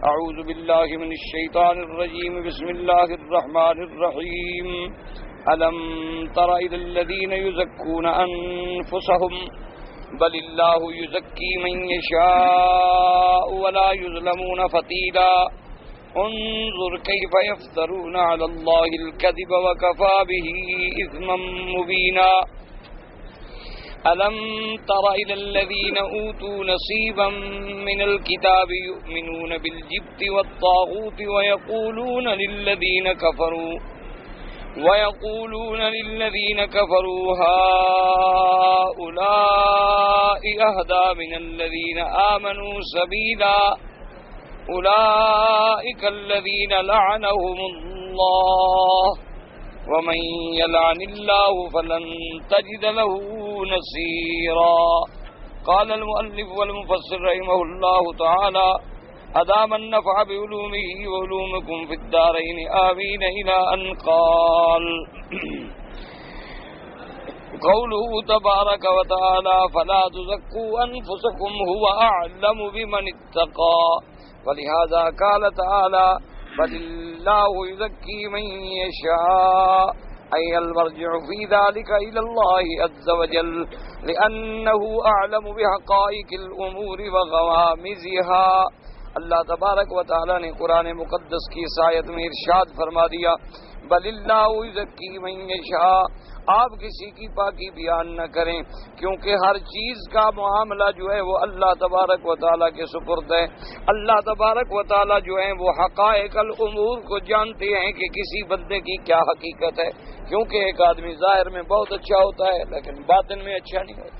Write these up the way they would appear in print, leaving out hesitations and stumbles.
اعوذ باللہ من الشیطان الرجیم بسم اللہ الرحمن الرحیم الم تر الی الذین یزکون انفسهم بل اللہ یزکی من یشاء ولا یظلمون فتیلا انظر کیف یفترون علی اللہ الکذب وکفی بہ اثما مبینا ألم تر إلى الذين أوتوا نصيبا من الكتاب يؤمنون بالجبت والطاغوت ويقولون للذين كفروا هؤلاء أهدى من الذين آمنوا سبيلا أولئك الذين لعنهم الله ومن يلعن الله فلن تجد له نصيرا. قال المؤلف والمفسر رحمه الله تعالى أدام النفع بعلومه وعلومكم في الدارين آمين إلى أن قال قوله تبارك وتعالى فلا تزكوا أنفسكم هو أعلم بمن اتقى. ولهذا قال تعالى بل الله يزكي من يشاء أي المرجع في ذلك إلى الله عز وجل لأنه أعلم بحقائق الأمور وغوامزها. اللہ تبارک و تعالی نے قرآن مقدس کی اس آیت میں ارشاد فرما دیا بل اللہ یزکی من یشاء، آپ کسی کی پاکی بیان نہ کریں کیونکہ ہر چیز کا معاملہ جو ہے وہ اللہ تبارک و تعالیٰ کے سپرد ہے. اللہ تبارک و تعالیٰ جو ہے وہ حقائق الامور کو جانتے ہیں کہ کسی بندے کی کیا حقیقت ہے، کیونکہ ایک آدمی ظاہر میں بہت اچھا ہوتا ہے لیکن باطن میں اچھا نہیں ہوتا.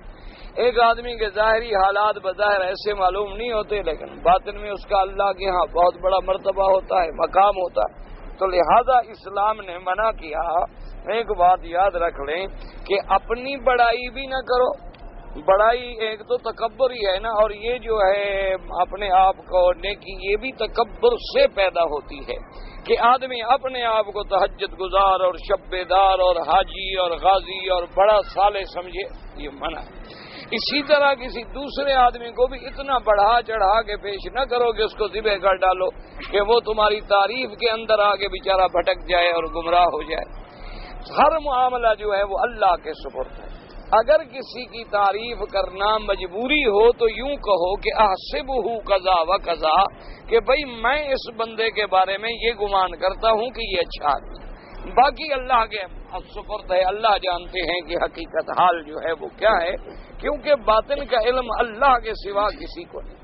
ایک آدمی کے ظاہری حالات بظاہر ایسے معلوم نہیں ہوتے لیکن باطن میں اس کا اللہ کے ہاں بہت بڑا مرتبہ ہوتا ہے، مقام ہوتا ہے. تو لہذا اسلام نے منع کیا. ایک بات یاد رکھ لیں کہ اپنی بڑائی بھی نہ کرو. بڑائی ایک تو تکبر ہی ہے نا، اور یہ جو ہے اپنے آپ کو نیکی یہ بھی تکبر سے پیدا ہوتی ہے کہ آدمی اپنے آپ کو تہجد گزار اور شب بیدار اور حاجی اور غازی اور بڑا صالح سمجھے، یہ منع ہے. اسی طرح کسی دوسرے آدمی کو بھی اتنا بڑھا چڑھا کے پیش نہ کرو کہ اس کو ذبح کر ڈالو کہ وہ تمہاری تعریف کے اندر آگے بیچارہ بھٹک جائے اور گمراہ ہو جائے. ہر معاملہ جو ہے وہ اللہ کے سپرد ہے. اگر کسی کی تعریف کرنا مجبوری ہو تو یوں کہو کہ احسبہ قضا و قضا، کہ بھئی میں اس بندے کے بارے میں یہ گمان کرتا ہوں کہ یہ اچھا آدمی، باقی اللہ کے سپرد ہے. اللہ جانتے ہیں کہ حقیقت حال جو ہے وہ کیا ہے، کیونکہ باطن کا علم اللہ کے سوا کسی کو نہیں.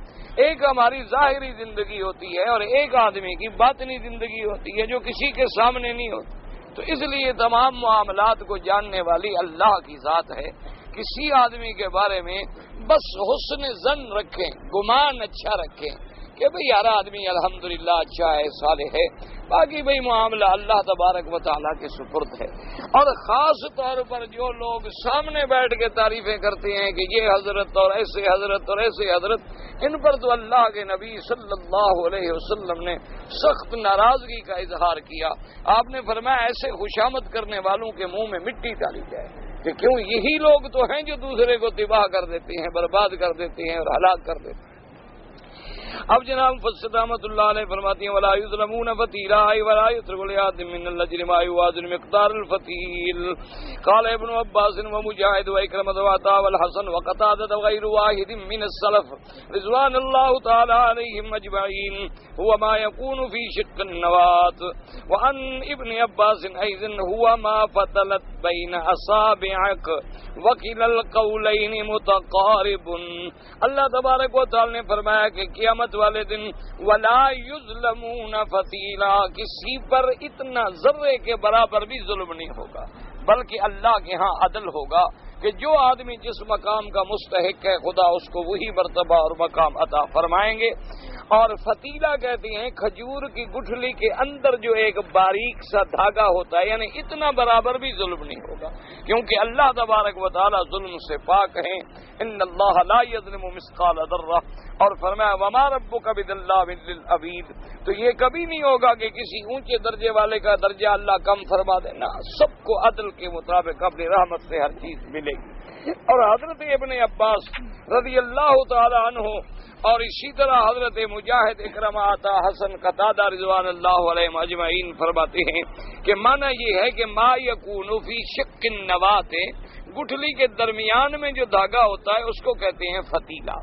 ایک ہماری ظاہری زندگی ہوتی ہے اور ایک آدمی کی باطنی زندگی ہوتی ہے جو کسی کے سامنے نہیں ہوتی. تو اس لیے تمام معاملات کو جاننے والی اللہ کی ذات ہے. کسی آدمی کے بارے میں بس حسن ظن رکھیں، گمان اچھا رکھیں کہ بھئی یار آدمی الحمدللہ اچھا ہے، صالح ہے، باقی بھئی معاملہ اللہ تبارک و تعالیٰ کے سپرد ہے. اور خاص طور پر جو لوگ سامنے بیٹھ کے تعریفیں کرتے ہیں کہ یہ حضرت اور ایسے حضرت اور ایسے حضرت، ان پر تو اللہ کے نبی صلی اللہ علیہ وسلم نے سخت ناراضگی کا اظہار کیا. آپ نے فرمایا ایسے خوشامد کرنے والوں کے منہ میں مٹی ڈالی جائے کہ کیوں یہی لوگ تو ہیں جو دوسرے کو تباہ کر دیتے ہیں، برباد کر دیتے ہیں اور ہلاک کر دیتے ہیں. اب جناب مفسر رحمۃ اللہ علیہ فرماتی ہیں ولا یظلمون فتیلا ولا یترک الیاد من الاجر ما یوازن مقدار الفتیل. قال ابن عباس ومجاہد واکرمۃ وعطاء والحسن وقتادہ وغیر واحد من السلف رضوان اللہ تعالی علیہم اجمعین هو ما يكون في شق النواة. وعن ابن عباس ايضا هو ما فتلت بين اصابعك وكلا القولين متقارب. اللہ تبارک و تعالی نے فرمایا کہ قیامت والے دن ولا یظلمون فتیلا، کسی پر اتنا ذرے کے برابر بھی ظلم نہیں ہوگا، بلکہ اللہ کے ہاں عدل ہوگا کہ جو آدمی جس مقام کا مستحق ہے خدا اس کو وہی مرتبہ اور مقام عطا فرمائیں گے. اور فتیلہ کہتے ہیں کھجور کی گٹھلی کے اندر جو ایک باریک سا دھاگا ہوتا ہے، یعنی اتنا برابر بھی ظلم نہیں ہوگا کیونکہ اللہ تبارک و تعالی ظلم سے پاک ہیں. ان اللہ لا یظلم مثقال ذرہ، اور فرمایا وما ربک بظلام للعبید. تو یہ کبھی نہیں ہوگا کہ کسی اونچے درجے والے کا درجہ اللہ کم فرما دے، نہ سب کو عدل کے مطابق اپنی رحمت سے ہر چیز ملے گی. اور حضرت ابن عباس رضی اللہ تعالی عنہ اور اسی طرح حضرت مجاہد اکرمہ عطا حسن قتادہ رضوان اللہ علیہم اجمعین فرماتے ہیں کہ معنی یہ ہے کہ ما یکون فی شق النوات، گٹھلی کے درمیان میں جو دھاگا ہوتا ہے اس کو کہتے ہیں فتیلہ۔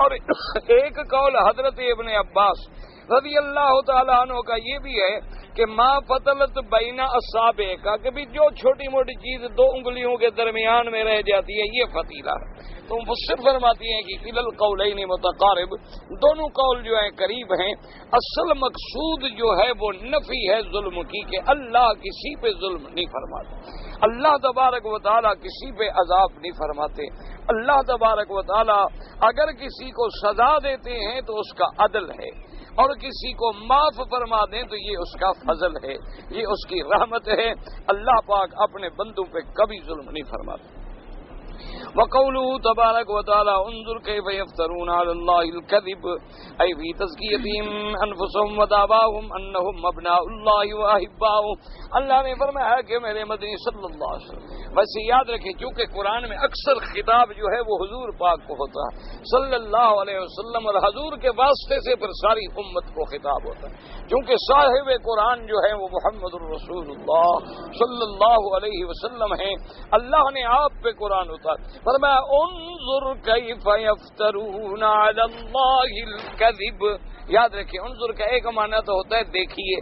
اور ایک قول حضرت ابن عباس رضی اللہ تعالی عنہ کا یہ بھی ہے کہ ما فتلت بین اصابع کا، کہ بھی جو چھوٹی موٹی چیز دو انگلیوں کے درمیان میں رہ جاتی ہے یہ فتیلہ ہے۔ تو مفسر فرماتی ہیں کہ کل القولین متقارب، دونوں قول جو ہیں قریب ہیں۔ اصل مقصود جو ہے وہ نفی ہے ظلم کی، کہ اللہ کسی پہ ظلم نہیں فرماتے، اللہ تبارک و تعالی کسی پہ عذاب نہیں فرماتے۔ اللہ تبارک و تعالی اگر کسی کو سزا دیتے ہیں تو اس کا عدل ہے، اور کسی کو معاف فرما دیں تو یہ اس کا فضل ہے، یہ اس کی رحمت ہے۔ اللہ پاک اپنے بندوں پہ کبھی ظلم نہیں فرماتے۔ وقوله تبارک و تعالی انظر کیف یفترون علی اللہ الکذب ای فی تزکیتہم انفسہم ودعواہم انہم ابناء اللہ واحباؤہ۔ اللہ نے فرمایا کہ میرے مدنی صلی اللہ علیہ وسلم، ویسے یاد رکھیں چونکہ قرآن میں اکثر خطاب جو ہے وہ حضور پاک کو ہوتا ہے صلی اللہ علیہ وسلم، اور حضور کے واسطے سے پھر ساری امت کو خطاب ہوتا ہے، کیونکہ صاحب قرآن جو ہے وہ محمد الرسول اللہ صلی اللہ علیہ وسلم ہیں۔ اللہ نے آپ پہ قرآن اتارا، فرمایا انظر کیف یفترون علی اللہ الکذب۔ یاد رکھیں انظر کا ایک معنی تو ہوتا ہے دیکھیے،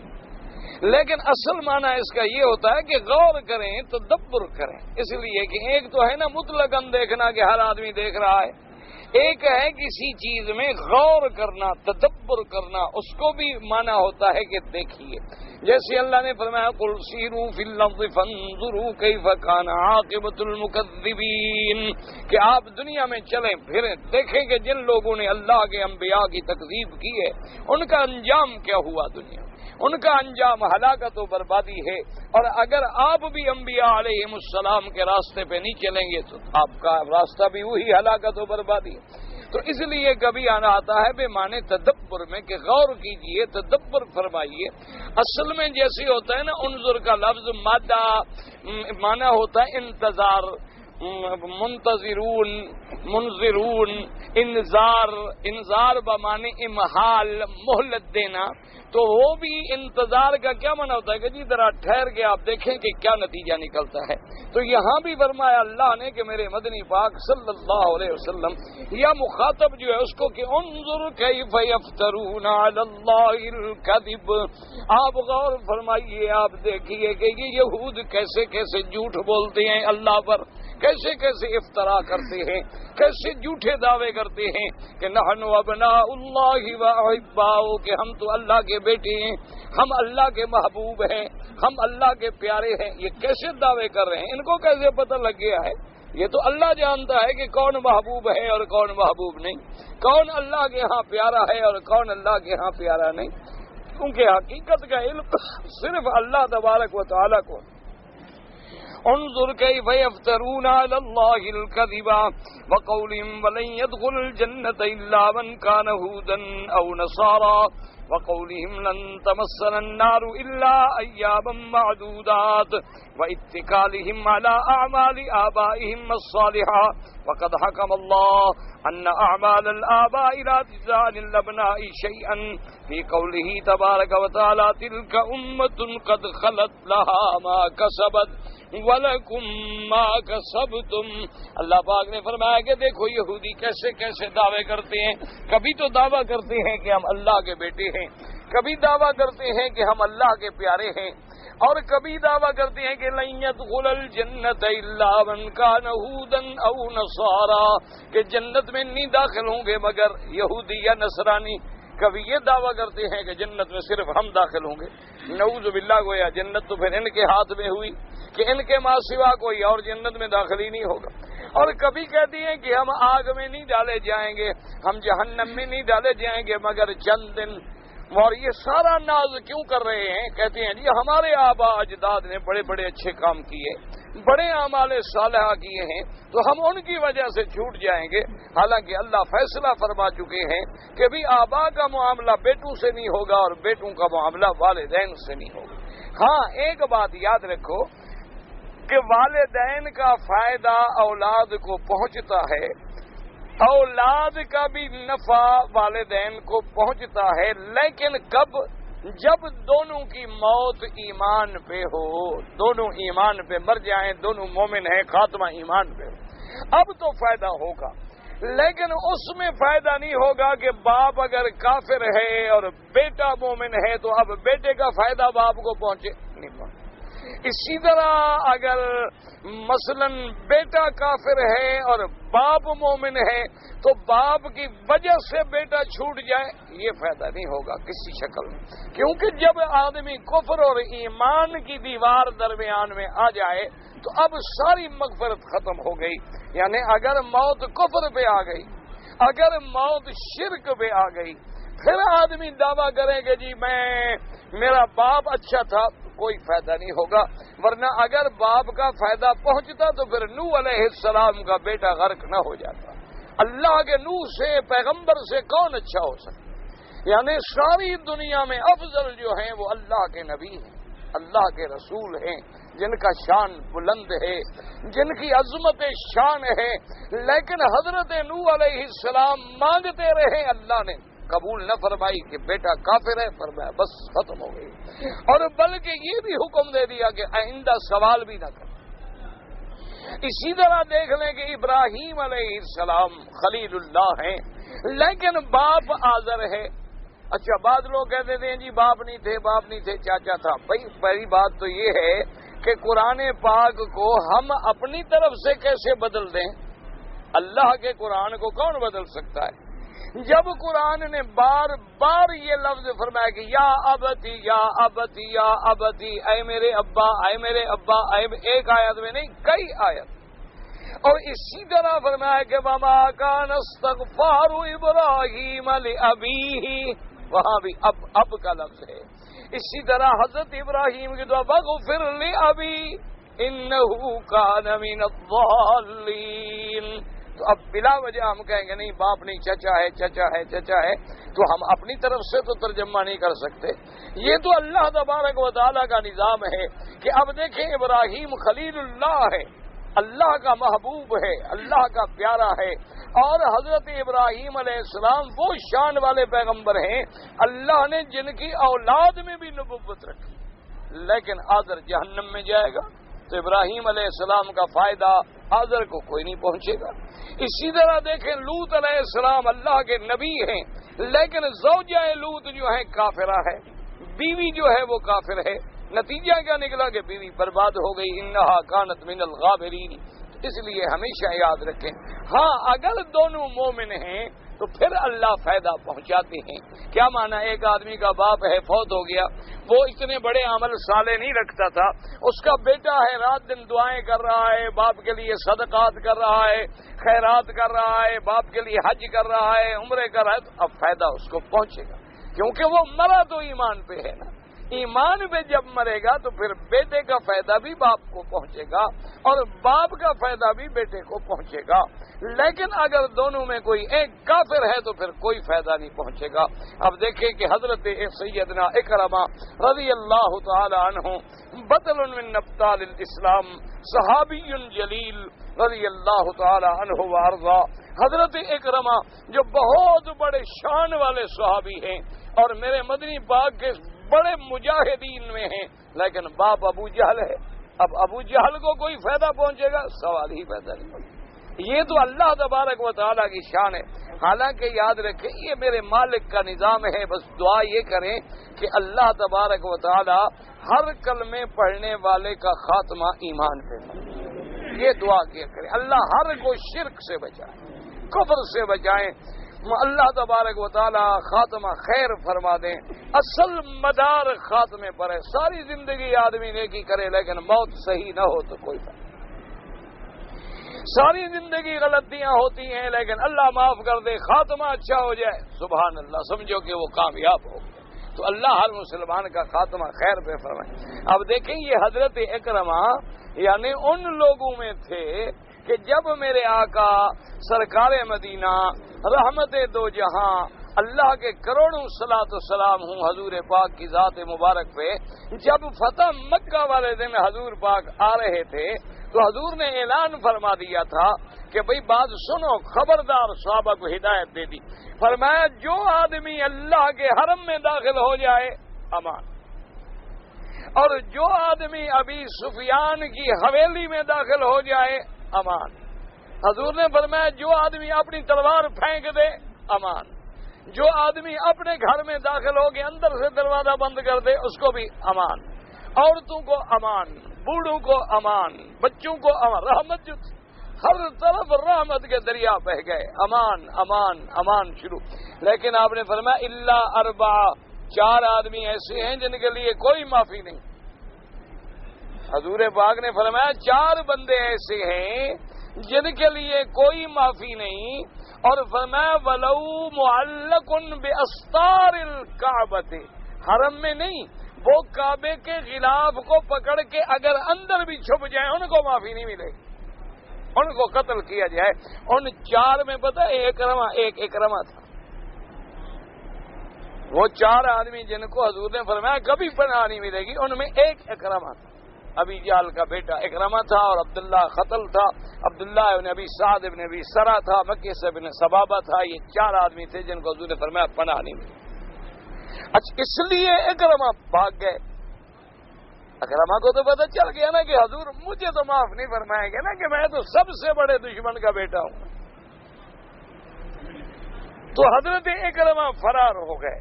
لیکن اصل معنی اس کا یہ ہوتا ہے کہ غور کریں، تدبر کریں۔ اس لیے کہ ایک تو ہے نا مطلقاً دیکھنا کہ ہر آدمی دیکھ رہا ہے، ایک ہے کسی چیز میں غور کرنا، تدبر کرنا، اس کو بھی معنی ہوتا ہے کہ دیکھیے۔ جیسے اللہ نے فرمایا قل سیروا فی الارض فانظروا کیف کان عاقبۃ المکذبین، کہ آپ دنیا میں چلیں پھریں دیکھیں کہ جن لوگوں نے اللہ کے انبیاء کی تکذیب کی ہے ان کا انجام کیا ہوا دنیا میں، ان کا انجام ہلاکت و بربادی ہے۔ اور اگر آپ بھی انبیاء علیہ السلام کے راستے پہ نہیں چلیں گے تو آپ کا راستہ بھی وہی ہلاکت و بربادی ہے۔ تو اس لیے کبھی آنا آتا ہے بے معنی تدبر میں کہ غور کیجئے، تدبر فرمائیے۔ اصل میں جیسے ہوتا ہے نا انظر کا لفظ مادہ معنی ہوتا ہے انتظار، منتظرون، منظرون، انذار بمعنی امہال، مہلت دینا۔ تو وہ بھی انتظار کا کیا معنی ہوتا ہے کہ جی ذرا ٹھہر کے آپ دیکھیں کہ کیا نتیجہ نکلتا ہے۔ تو یہاں بھی فرمایا اللہ نے کہ میرے مدنی پاک صلی اللہ علیہ وسلم یا مخاطب جو ہے اس کو کہ انظر کیف یفترون علی اللہ الکذب، آپ غور فرمائیے، آپ دیکھیے کہ یہ یہود کیسے کیسے جھوٹ بولتے ہیں اللہ پر، کیسے کیسے افطرا کرتے ہیں، کیسے جھوٹے دعوے کرتے ہیں کہ نحن ابناء اللہ واحباؤہ، کہ ہم تو اللہ کے بیٹے ہیں، ہم اللہ کے محبوب ہیں، ہم اللہ کے پیارے ہیں۔ یہ کیسے دعوے کر رہے ہیں؟ ان کو کیسے پتہ لگ گیا ہے؟ یہ تو اللہ جانتا ہے کہ کون محبوب ہے اور کون محبوب نہیں، کون اللہ کے ہاں پیارا ہے اور کون اللہ کے ہاں پیارا نہیں، کیونکہ حقیقت کا علم صرف اللہ تبارک و تعالیٰ کو۔ انظر کیف یفترون علی اللہ الکذب وقولہم ولن يدخل الجنة الا من كان هودا او نصارا وقولهم لن تمسنا النار الا ایاما معدودات واتکالهم على اعمال آبائهم الصالحة وقد حكم الله ان اعمال الآباء لا تجزى عن الابناء شيئا في قوله تبارك وتعالى تلك امة قد خلت لها ما كسبت وَلَكُمْ مَا كَسَبْتُمْ۔ اللہ پاک نے فرمایا کہ دیکھو یہودی کیسے کیسے دعوے کرتے ہیں، کبھی تو دعویٰ کرتے ہیں کہ ہم اللہ کے بیٹے ہیں، کبھی دعویٰ کرتے ہیں کہ ہم اللہ کے پیارے ہیں، اور کبھی دعویٰ کرتے ہیں کہ لَن يَدْخُلَ الْجَنَّةَ إِلَّا مَن كَانَ هُودًا أَوْ نَصَارَىٰ، کہ جنت میں نہیں داخل ہوں گے مگر یہودی یا نصرانی۔ کبھی یہ دعویٰ کرتے ہیں کہ جنت میں صرف ہم داخل ہوں گے، نعوذ باللہ، گویا جنت تو پھر ان کے ہاتھ میں ہوئی کہ ان کے ماں سوا کوئی اور جنت میں داخل ہی نہیں ہوگا۔ اور کبھی کہتی ہیں کہ ہم آگ میں نہیں ڈالے جائیں گے، ہم جہنم میں نہیں ڈالے جائیں گے مگر چند دن۔ اور یہ سارا ناز کیوں کر رہے ہیں؟ کہتے ہیں جی ہمارے آبا اجداد نے بڑے بڑے اچھے کام کیے، بڑے اعمال صالحہ کیے ہیں، تو ہم ان کی وجہ سے چھوٹ جائیں گے۔ حالانکہ اللہ فیصلہ فرما چکے ہیں کہ بھی آبا کا معاملہ بیٹوں سے نہیں ہوگا اور بیٹوں کا معاملہ والدین سے نہیں ہوگا۔ ہاں ایک بات یاد رکھو کہ والدین کا فائدہ اولاد کو پہنچتا ہے، اولاد کا بھی نفع والدین کو پہنچتا ہے، لیکن کب؟ جب دونوں کی موت ایمان پہ ہو، دونوں ایمان پہ مر جائیں، دونوں مومن ہیں، خاتمہ ایمان پہ ہو، اب تو فائدہ ہوگا۔ لیکن اس میں فائدہ نہیں ہوگا کہ باپ اگر کافر ہے اور بیٹا مومن ہے تو اب بیٹے کا فائدہ باپ کو پہنچے نہیں پہنچے۔ اسی طرح اگر مثلا بیٹا کافر ہے اور باپ مومن ہے تو باپ کی وجہ سے بیٹا چھوٹ جائے، یہ فائدہ نہیں ہوگا کسی شکل میں، کیونکہ جب آدمی کفر اور ایمان کی دیوار درمیان میں آ جائے تو اب ساری مغفرت ختم ہو گئی۔ یعنی اگر موت کفر پہ آ گئی، اگر موت شرک پہ آ گئی، پھر آدمی دعویٰ کرے کہ جی میرا باپ اچھا تھا، کوئی فائدہ نہیں ہوگا۔ ورنہ اگر باپ کا فائدہ پہنچتا تو پھر نوح علیہ السلام کا بیٹا غرق نہ ہو جاتا۔ اللہ کے نوح سے، پیغمبر سے کون اچھا ہو سکتا؟ یعنی ساری دنیا میں افضل جو ہیں وہ اللہ کے نبی ہیں، اللہ کے رسول ہیں، جن کا شان بلند ہے، جن کی عظمت شان ہے، لیکن حضرت نوح علیہ السلام مانگتے رہے، اللہ نے قبول نہ فرمائی کہ بیٹا کافر ہے، فرمایا بس ختم ہو گئی، اور بلکہ یہ بھی حکم دے دیا کہ آئندہ سوال بھی نہ کریں۔ اسی طرح دیکھ لیں کہ ابراہیم علیہ السلام خلیل اللہ ہیں، لیکن باپ آزر ہے۔ اچھا، بعض لوگ کہتے ہیں جی باپ نہیں تھے، باپ نہیں تھے، چاچا تھا۔ بھائی پہلی بات تو یہ ہے کہ قرآن پاک کو ہم اپنی طرف سے کیسے بدل دیں؟ اللہ کے قرآن کو کون بدل سکتا ہے؟ جب قرآن نے بار بار یہ لفظ فرمایا کہ یا ابتی یا ابتی یا ابتی، اے میرے ابا، اے میرے ابا، ایک آیت میں نہیں، کئی آیت، اور اسی طرح فرمایا کہ وما کان استغفار ابراہیم لابیہ، وہاں بھی اب کا لفظ ہے۔ اسی طرح حضرت ابراہیم کی دعا وغفر لابی انہ کان من الضالین، تو اب بلا وجہ ہم کہیں گے نہیں باپ نہیں، چچا ہے، چچا ہے، چچا ہے، تو ہم اپنی طرف سے تو ترجمہ نہیں کر سکتے۔ یہ تو اللہ تبارک و تعالیٰ کا نظام ہے کہ اب دیکھیں ابراہیم خلیل اللہ ہے، اللہ کا محبوب ہے، اللہ کا پیارا ہے، اور حضرت ابراہیم علیہ السلام وہ شان والے پیغمبر ہیں اللہ نے جن کی اولاد میں بھی نبوت رکھی، لیکن آزر جہنم میں جائے گا تو ابراہیم علیہ السلام کا فائدہ آزر کو کوئی نہیں پہنچے گا۔ اسی طرح دیکھیں لوط علیہ السلام اللہ کے نبی ہیں، لیکن زوجہ لوط جو ہے کافرہ ہے، بیوی جو ہے وہ کافر ہے، نتیجہ کیا نکلا کہ بیوی برباد ہو گئی، انہا کانت من الغابرین۔ اس لیے ہمیشہ یاد رکھیں، ہاں اگر دونوں مومن ہیں تو پھر اللہ فائدہ پہنچاتے ہیں۔ کیا مانا؟ ایک آدمی کا باپ ہے، فوت ہو گیا، وہ اتنے بڑے عمل صالح نہیں رکھتا تھا، اس کا بیٹا ہے رات دن دعائیں کر رہا ہے، باپ کے لیے صدقات کر رہا ہے، خیرات کر رہا ہے، باپ کے لیے حج کر رہا ہے، عمرے کر رہا ہے، تو اب فائدہ اس کو پہنچے گا، کیونکہ وہ مرا تو ایمان پہ ہے نا۔ ایمان پہ جب مرے گا تو پھر بیٹے کا فائدہ بھی باپ کو پہنچے گا اور باپ کا فائدہ بھی بیٹے کو پہنچے گا، لیکن اگر دونوں میں کوئی ایک کافر ہے تو پھر کوئی فائدہ نہیں پہنچے گا۔ اب دیکھیں کہ حضرت سیدنا اکرمہ رضی اللہ تعالی عنہ بطل من ابطال الاسلام، صحابی جلیل رضی اللہ تعالی عنہ وارضا، حضرت اکرمہ جو بہت بڑے شان والے صحابی ہیں اور میرے مدنی پاک کے بڑے مجاہدین میں ہیں، لیکن باپ ابو جہل ہے۔ اب ابو جہل کو کوئی فائدہ پہنچے گا؟ سوال ہی پیدا نہیں ہوگا۔ یہ تو اللہ تبارک و تعالیٰ کی شان ہے۔ حالانکہ یاد رکھیں یہ میرے مالک کا نظام ہے، بس دعا یہ کریں کہ اللہ تبارک و تعالیٰ ہر کلمے پڑھنے والے کا خاتمہ ایمان پہ کرے، یہ دعا کیا کریں، اللہ ہر کو شرک سے بچائے، کفر سے بچائیں، اللہ تبارک و تعالیٰ خاتمہ خیر فرما دیں۔ اصل مدار خاتمے پر ہے، ساری زندگی آدمی نیکی کرے لیکن موت صحیح نہ ہو تو کوئی بات، ساری زندگی غلطیاں ہوتی ہیں لیکن اللہ معاف کر دے، خاتمہ اچھا ہو جائے، سبحان اللہ، سمجھو کہ وہ کامیاب ہو گیا۔ تو اللہ ہر مسلمان کا خاتمہ خیر پہ فرمائے۔ اب دیکھیں یہ حضرت اکرمہ یعنی ان لوگوں میں تھے کہ جب میرے آقا سرکار مدینہ رحمت دو جہاں اللہ کے کروڑوں صلاۃ و سلام ہوں حضور پاک کی ذات مبارک پہ. جب فتح مکہ والے دن حضور پاک آ رہے تھے تو حضور نے اعلان فرما دیا تھا کہ بھئی بات سنو، خبردار. صحابہ کو ہدایت دے دی، فرمایا جو آدمی اللہ کے حرم میں داخل ہو جائے امان، اور جو آدمی ابھی سفیان کی حویلی میں داخل ہو جائے امان. حضور نے فرمایا جو آدمی اپنی تلوار پھینک دے امان، جو آدمی اپنے گھر میں داخل ہو کے اندر سے دروازہ بند کر دے اس کو بھی امان. عورتوں کو امان، بوڑھوں کو امان، بچوں کو امان. رحمت جو ہر طرف رحمت کے دریا بہ گئے، امان امان امان شروع. لیکن آپ نے فرمایا الا اربع، 4 آدمی ایسے ہیں جن کے لیے کوئی معافی نہیں. حضور پاک نے فرمایا 4 بندے ایسے ہیں جن کے لیے کوئی معافی نہیں، اور فرمایا ولو معلق باستار الکعبۃ، حرم میں نہیں، وہ کعبے کے غلاف کو پکڑ کے اگر اندر بھی چھپ جائیں ان کو معافی نہیں ملے گی، ان کو قتل کیا جائے. ان 4 میں پتہ ایک اکرمہ تھا. وہ 4 آدمی جن کو حضور نے فرمایا کبھی پناہ نہیں ملے گی، ان میں ایک اکرمہ تھا. ابی جہل کا بیٹا اکرمہ تھا، اور عبداللہ قتل تھا، عبداللہ ابن ابی سعد ابن ابی سرا تھا، مکی سے ابن سبابہ تھا. یہ 4 آدمی تھے جن کو حضور نے فرمایا پناہ نہیں ملی. اچھا اس لیے اکرمہ بھاگ گئے. اکرمہ کو تو پتہ چل گیا نا کہ حضور مجھے تو معاف نہیں فرمائیں گے نا، کہ میں تو سب سے بڑے دشمن کا بیٹا ہوں. تو حضرت اکرمہ فرار ہو گئے.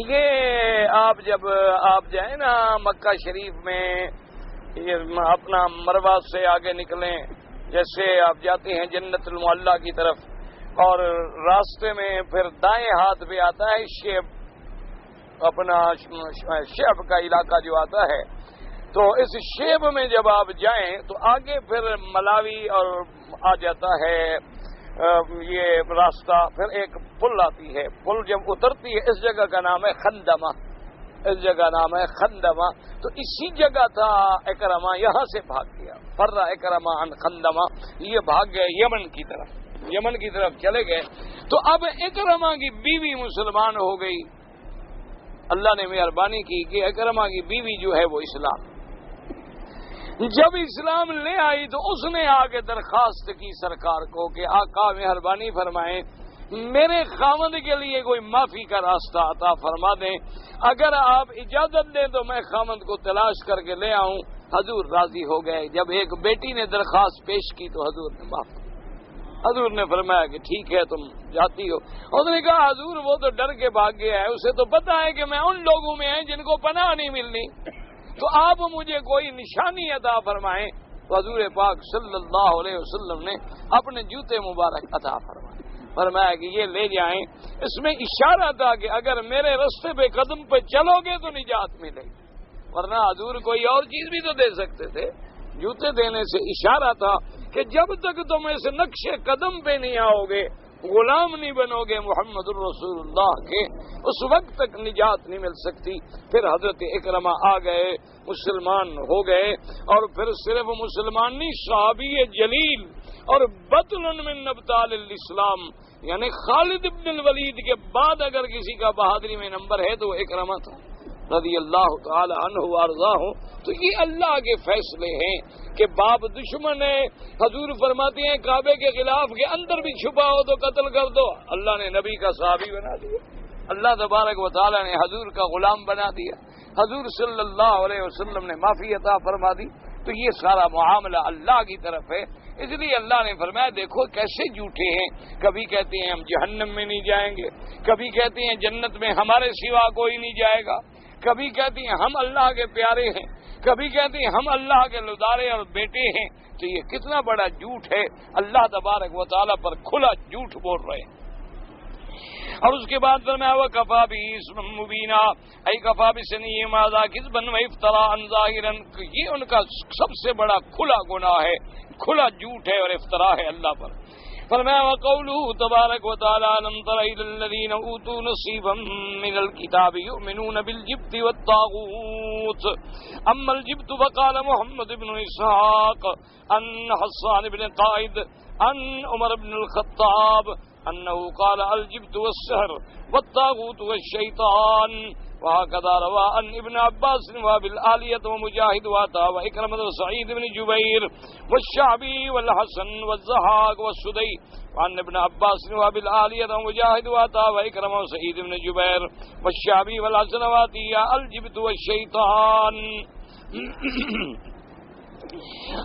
یہ جب آپ جائیں نا مکہ شریف میں، یہ اپنا مروا سے آگے نکلیں، جیسے آپ جاتے ہیں جنت المعلیٰ کی طرف، اور راستے میں پھر دائیں ہاتھ پہ آتا ہے شیب، اپنا شیب کا علاقہ جو آتا ہے، تو اس شیب میں جب آپ جائیں تو آگے پھر ملاوی اور آ جاتا ہے یہ راستہ. پھر ایک پل آتی ہے، پل جب اترتی ہے اس جگہ کا نام ہے خندمہ، اس جگہ نام ہے خندمہ. تو اسی جگہ تھا اکرمہ، یہاں سے بھاگ گیا. فرّ اکرمہ عن خندمہ، یہ بھاگ گئے یمن کی طرف، یمن کی طرف چلے گئے. تو اب اکرمہ کی بیوی مسلمان ہو گئی. اللہ نے مہربانی کی کہ اکرمہ کی بیوی جو ہے وہ اسلام، جب اسلام لے آئی تو اس نے آگے درخواست کی سرکار کو کہ آقا مہربانی فرمائیں، میرے خاوند کے لیے کوئی معافی کا راستہ عطا فرما دیں، اگر آپ اجازت دیں تو میں خاوند کو تلاش کر کے لے آؤں. حضور راضی ہو گئے. جب ایک بیٹی نے درخواست پیش کی تو حضور نے معاف. حضور نے فرمایا کہ ٹھیک ہے تم جاتی ہو. اس نے کہا حضور وہ تو ڈر کے بھاگ گیا ہے، اسے تو پتا ہے کہ میں ان لوگوں میں ہیں جن کو پناہ نہیں ملنی، تو آپ مجھے کوئی نشانی عطا فرمائیں. تو حضور پاک صلی اللہ علیہ وسلم نے اپنے جوتے مبارک عطا فرمائے. فرمایا کہ یہ لے جائیں. اس میں اشارہ تھا کہ اگر میرے رستے پہ قدم پہ چلو گے تو نجات ملے گی، ورنہ حضور کوئی اور چیز بھی تو دے سکتے تھے. جوتے دینے سے اشارہ تھا کہ جب تک تم اس نقش قدم پہ نہیں آؤ گے، غلام نہیں بنو گے محمد الرسول اللہ کے، اس وقت تک نجات نہیں مل سکتی. پھر حضرت اکرمہ آ گئے، مسلمان ہو گئے، اور پھر صرف مسلمان نہیں، صحابی جلیل اور بطل من ابطال الاسلام، یعنی خالد بن الولید کے بعد اگر کسی کا بہادری میں نمبر ہے تو وہ اکرمہ تھا رضی اللہ تعالی عنہ وارضاہ. تو یہ اللہ کے فیصلے ہیں کہ باپ دشمن ہے. حضور فرماتے ہیں کعبے کے خلاف کے اندر بھی چھپا ہو تو قتل کر دو. اللہ نے نبی کا صحابی بنا دیا، اللہ تبارک و تعالی نے حضور کا غلام بنا دیا، حضور صلی اللہ علیہ وسلم نے معافی عطا فرما دی. تو یہ سارا معاملہ اللہ کی طرف ہے. اس لیے اللہ نے فرمایا دیکھو کیسے جھوٹے ہیں. کبھی کہتے ہیں ہم جہنم میں نہیں جائیں گے، کبھی کہتے ہیں جنت میں ہمارے سوا کوئی نہیں جائے گا، کبھی کہتے ہیں ہم اللہ کے پیارے ہیں، کبھی کہتے ہیں ہم اللہ کے لدارے اور بیٹے ہیں. تو یہ کتنا بڑا جھوٹ ہے. اللہ تبارک و تعالیٰ پر کھلا جھوٹ بول رہے ہیں. اور اس کے بعد فرمایا وَكَفَى بِهِ اسْمًا مُبِينًا، اَيْ كَفَى بِسَنِيِّهِمْ هَٰذَا كِذْبًا وَافْتِرَاءً ظَاهِرًا. یہ ان کا سب سے بڑا کھلا گناہ ہے، کھلا جھوٹ ہے اور افتراء ہے اللہ پر. فرمایا وَقَوْلُهُ تَبَارَكَ وَتَعَالَىٰ أَلَمْ تَرَ إِلَى الَّذِينَ أُوتُوا نَصِيبًا مِّنَ الْكِتَابِ يُؤْمِنُونَ بِالْجِبْتِ وَالطَّاغُوتِ. أَمَّا الْجِبْتُ فَقَالَ محمد بن إسحاق عن حسان بن قائد عن عمر بن الخطاب أنه قال الجبت والسحر والطاغوت والشيطان. وهكذا روى عن ابن عباس وابي العالية ومجاهد وعطاء وإكرمة وسعيد بن جبير والشعبي والحسن والضحاك والسدي وعن ابن عباس وابي العالية ومجاهد وعطاء وإكرمة وسعيد بن جبير والشعبي والحسن وعطية الجبت والشيطان.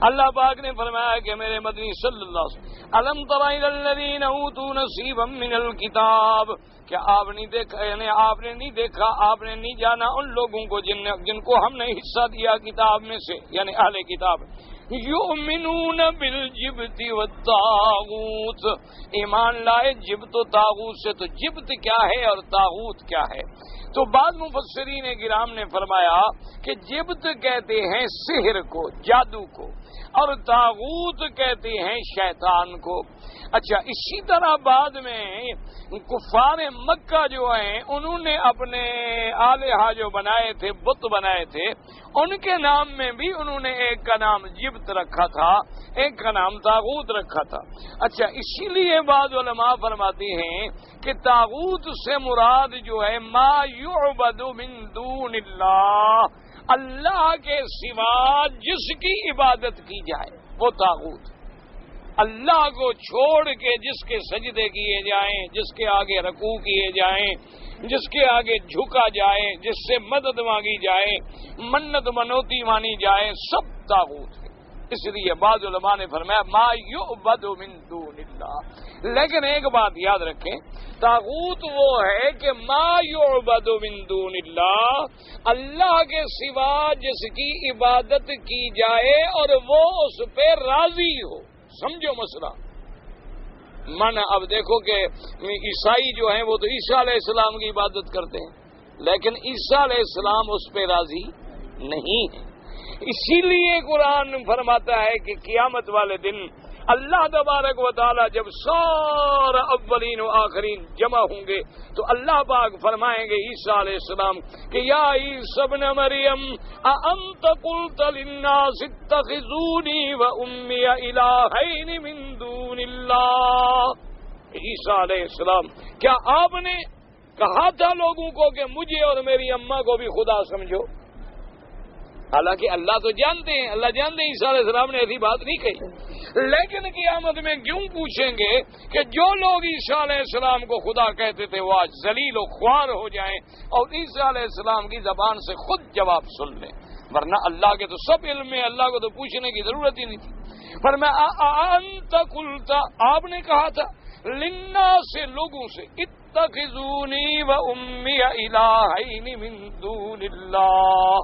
اللہ پاک نے فرمایا کہ میرے مدنی صلی اللہ علیہ وسلم الم تر الی الذین اوتوا نصیبا من الکتاب، کیا آپ نہیں دیکھا، یعنی آپ نے نہیں دیکھا، آپ نے نہیں جانا ان لوگوں کو جن کو ہم نے حصہ دیا کتاب میں سے، یعنی اہل کتاب، یؤمنون بالجبت والطاغوت، ایمان لائے جبت و طاغوت سے. تو جبت کیا ہے اور طاغوت کیا ہے؟ تو بعض مفسرین کرام نے فرمایا کہ جبت کہتے ہیں سحر کو، جادو کو، اور طاغوت کہتے ہیں شیطان کو. اچھا، اسی طرح بعد میں کفار مکہ جو ہیں انہوں نے اپنے آلہہ جو بنائے تھے، بت بنائے تھے، ان کے نام میں بھی انہوں نے ایک کا نام جبت رکھا تھا، ایک کا نام طاغوت رکھا تھا. اچھا، اسی لیے بعض علماء فرماتے ہیں کہ طاغوت سے مراد جو ہے ما یعبد من دون اللہ، اللہ کے سوا جس کی عبادت کی جائے وہ طاغوت. اللہ کو چھوڑ کے جس کے سجدے کیے جائیں، جس کے آگے رکوع کیے جائیں، جس کے آگے جھکا جائے، جس سے مدد مانگی جائے، منت منوتی مانی جائے، سب طاغوت ہے. اس لیے بعض علماء نے فرمایا ما یعبد من دون اللہ. لیکن ایک بات یاد رکھیں، طاغوت وہ ہے کہ ما یعبد من دون اللہ، اللہ کے سوا جس کی عبادت کی جائے اور وہ اس پہ راضی ہو. سمجھو مسئلہ. من اب دیکھو کہ عیسائی جو ہیں وہ تو عیسیٰ علیہ السلام کی عبادت کرتے ہیں، لیکن عیسیٰ علیہ السلام اس پہ راضی نہیں ہے. اسی لیے قرآن فرماتا ہے کہ قیامت والے دن اللہ تبارک و تعالی جب سارا اولین و آخرین جمع ہوں گے تو اللہ پاک فرمائیں گے عیسیٰ علیہ السلام کہ یا عیسی ابن مریم اانت قلت للناس اتخذونی و امی الہین من دون اللہ. عیسیٰ علیہ السلام، کیا آپ نے کہا تھا لوگوں کو کہ مجھے اور میری اماں کو بھی خدا سمجھو؟ حالانکہ اللہ تو جانتے ہیں، اللہ جانتے ہیں عیسیٰ علیہ السلام نے ایسی بات نہیں کہی. لیکن قیامت میں کیوں پوچھیں گے کہ جو لوگ عیسیٰ علیہ السلام کو خدا کہتے تھے وہ آج ذلیل و خوار ہو جائیں اور عیسیٰ علیہ السلام کی زبان سے خود جواب سن لیں، ورنہ اللہ کے تو سب علم ہے، اللہ کو تو پوچھنے کی ضرورت ہی نہیں تھی. فرمایا انت قلت، آپ نے کہا تھا، للناس سے لوگوں سے، اتخذونی و امی الہین من دون اللہ.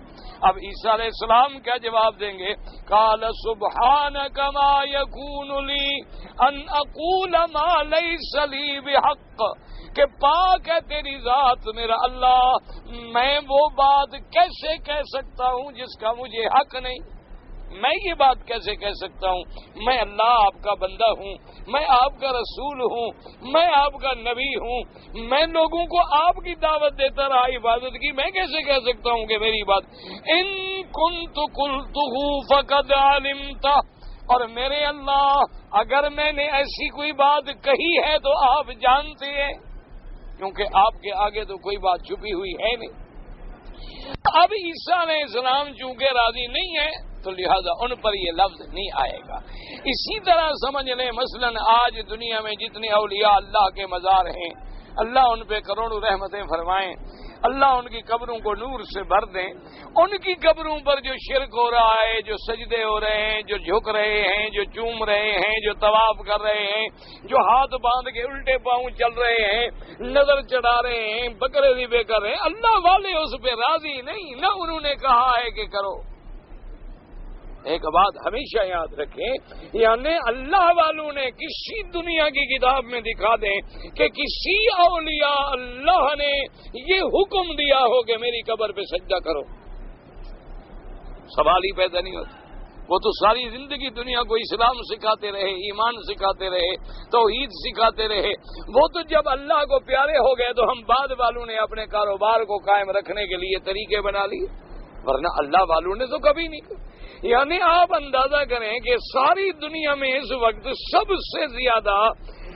اب عیسیٰ علیہ السلام کیا جواب دیں گے؟ قال سبحانک ما یکون لی ان اقول ما لیس لی بحق، کہ پاک ہے تیری ذات میرا اللہ، میں وہ بات کیسے کہہ سکتا ہوں جس کا مجھے حق نہیں. میں یہ بات کیسے کہہ سکتا ہوں؟ میں اللہ آپ کا بندہ ہوں، میں آپ کا رسول ہوں، میں آپ کا نبی ہوں، میں لوگوں کو آپ کی دعوت دیتا رہا عبادت کی، میں کیسے کہہ سکتا ہوں کہ میری بات ان کنت قلتہ فقد علمت، اور میرے اللہ اگر میں نے ایسی کوئی بات کہی ہے تو آپ جانتے ہیں، کیونکہ آپ کے آگے تو کوئی بات چھپی ہوئی ہے نہیں. اب عیسیٰ علیہ السلام چونکہ راضی نہیں ہے تو لہذا ان پر یہ لفظ نہیں آئے گا. اسی طرح سمجھ لیں مثلا آج دنیا میں جتنے اولیاء اللہ کے مزار ہیں، اللہ ان پہ کروڑوں رحمتیں فرمائیں، اللہ ان کی قبروں کو نور سے بھر دیں. ان کی قبروں پر جو شرک ہو رہا ہے، جو سجدے ہو رہے ہیں، جو جھک رہے ہیں، جو چوم رہے ہیں، جو طواف کر رہے ہیں، جو ہاتھ باندھ کے الٹے پاؤں چل رہے ہیں، نظر چڑھا رہے ہیں، بکرے ذبح کر رہے ہیں، اللہ والے اس پہ راضی نہیں، نہ انہوں نے کہا ہے کہ کرو. ایک بات ہمیشہ یاد رکھیں، یعنی اللہ والوں نے کسی دنیا کی کتاب میں دکھا دیں کہ کسی اولیاء اللہ نے یہ حکم دیا ہو کہ میری قبر پہ سجدہ کرو، سوال ہی پیدا نہیں ہوتا. وہ تو ساری زندگی دنیا کو اسلام سکھاتے رہے، ایمان سکھاتے رہے، توحید سکھاتے رہے. وہ تو جب اللہ کو پیارے ہو گئے تو ہم بعد والوں نے اپنے کاروبار کو قائم رکھنے کے لیے طریقے بنا لیے، ورنہ اللہ والوں نے تو کبھی نہیں کیا. یعنی آپ اندازہ کریں کہ ساری دنیا میں اس وقت سب سے زیادہ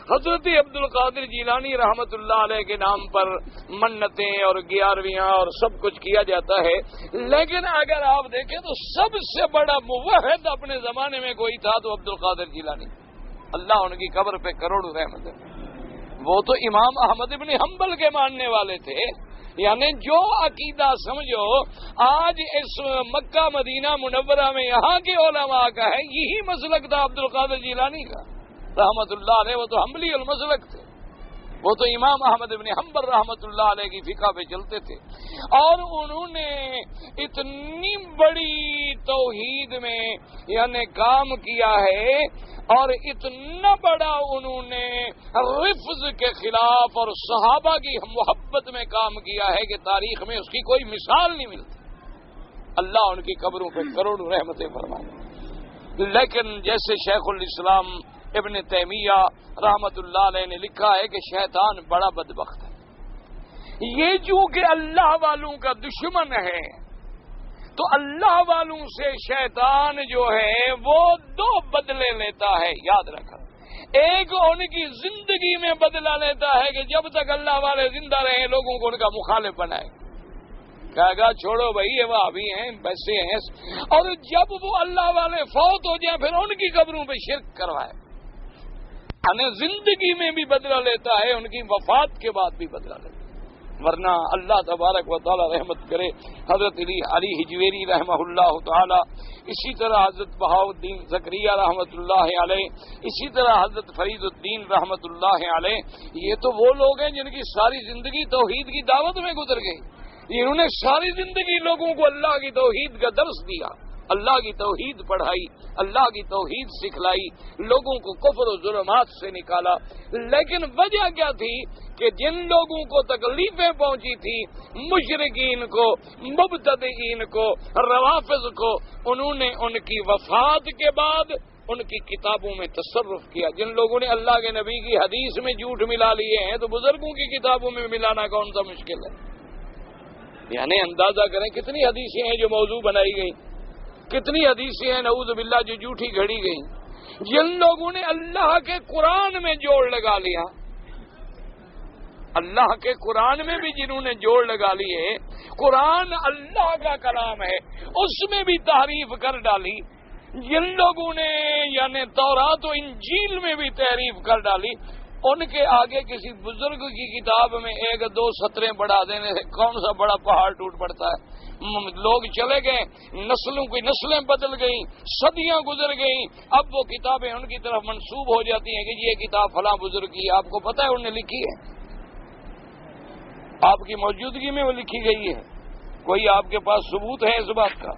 حضرت عبد القادر جیلانی رحمت اللہ علیہ کے نام پر منتیں اور گیارہویاں اور سب کچھ کیا جاتا ہے، لیکن اگر آپ دیکھیں تو سب سے بڑا موحد اپنے زمانے میں کوئی تھا تو عبد القادر جیلانی، اللہ ان کی قبر پہ کروڑوں رحمت ہے۔ وہ تو امام احمد ابن حنبل کے ماننے والے تھے، یعنی جو عقیدہ سمجھو آج اس مکہ مدینہ منورہ میں یہاں کے علماء کا ہے، یہی مسلک تھا عبد القادر جیلانی کا رحمت اللہ علیہ۔ وہ تو حنبلی المسلک تھے، وہ تو امام احمد ابن حنبل رحمت اللہ علیہ کی فقہ پہ چلتے تھے، اور انہوں نے اتنی بڑی توحید میں یعنی کام کیا ہے، اور اتنا بڑا انہوں نے رفض کے خلاف اور صحابہ کی محبت میں کام کیا ہے کہ تاریخ میں اس کی کوئی مثال نہیں ملتی۔ اللہ ان کی قبروں پہ کروڑوں رحمتیں فرمائے۔ لیکن جیسے شیخ الاسلام ابن تیمیہ رحمت اللہ علیہ نے لکھا ہے کہ شیطان بڑا بدبخت ہے، یہ چونکہ اللہ والوں کا دشمن ہے تو اللہ والوں سے شیطان جو ہے وہ دو بدلے لیتا ہے، یاد رکھا۔ ایک ان کی زندگی میں بدلہ لیتا ہے کہ جب تک اللہ والے زندہ رہیں لوگوں کو ان کا مخالف بنائے، کہے گا چھوڑو بھائی یہ وہابی ہیں ویسے ہیں، اور جب وہ اللہ والے فوت ہو جائیں پھر ان کی قبروں پہ شرک کروائے۔ یعنی زندگی میں بھی بدلہ لیتا ہے، ان کی وفات کے بعد بھی بدلہ لیتا ہے، ورنہ اللہ تبارک و تعالی رحمت کرے۔ حضرت علی حجویری رحمہ اللہ تعالی، اسی طرح حضرت بہاؤالدین زکریا رحمت اللہ علیہ، اسی طرح حضرت فرید الدین رحمت اللہ علیہ، یہ تو وہ لوگ ہیں جن کی ساری زندگی توحید کی دعوت میں گزر گئی، انہوں نے ساری زندگی لوگوں کو اللہ کی توحید کا درس دیا، اللہ کی توحید پڑھائی، اللہ کی توحید سکھلائی، لوگوں کو کفر و ظلمات سے نکالا۔ لیکن وجہ کیا تھی کہ جن لوگوں کو تکلیفیں پہنچی تھی، مشرکین کو، مبتدعین کو، روافض کو، انہوں نے ان کی وفات کے بعد ان کی کتابوں میں تصرف کیا۔ جن لوگوں نے اللہ کے نبی کی حدیث میں جھوٹ ملا لیے ہیں تو بزرگوں کی کتابوں میں ملانا کون سا مشکل ہے؟ یعنی اندازہ کریں کتنی حدیثیں ہیں جو موضوع بنائی گئی، کتنی حدیثیں ہیں نعوذ باللہ جو جھوٹی گھڑی گئی۔ جن لوگوں نے اللہ کے قرآن میں جوڑ لگا لیا، اللہ کے قرآن میں بھی جنہوں نے جوڑ لگا لیے، قرآن اللہ کا کلام ہے اس میں بھی تحریف کر ڈالی، جن لوگوں نے یعنی تورات و انجیل میں بھی تحریف کر ڈالی، ان کے آگے کسی بزرگ کی کتاب میں ایک دو سطریں بڑھا دینے سے کون سا بڑا پہاڑ ٹوٹ پڑتا ہے؟ لوگ چلے گئے، نسلوں کی نسلیں بدل گئیں، صدیاں گزر گئیں، اب وہ کتابیں ان کی طرف منسوب ہو جاتی ہیں کہ یہ کتاب فلاں بزرگ کی، آپ کو پتہ ہے انہوں نے لکھی ہے، آپ کی موجودگی میں وہ لکھی گئی ہے، کوئی آپ کے پاس ثبوت ہے اس بات کا؟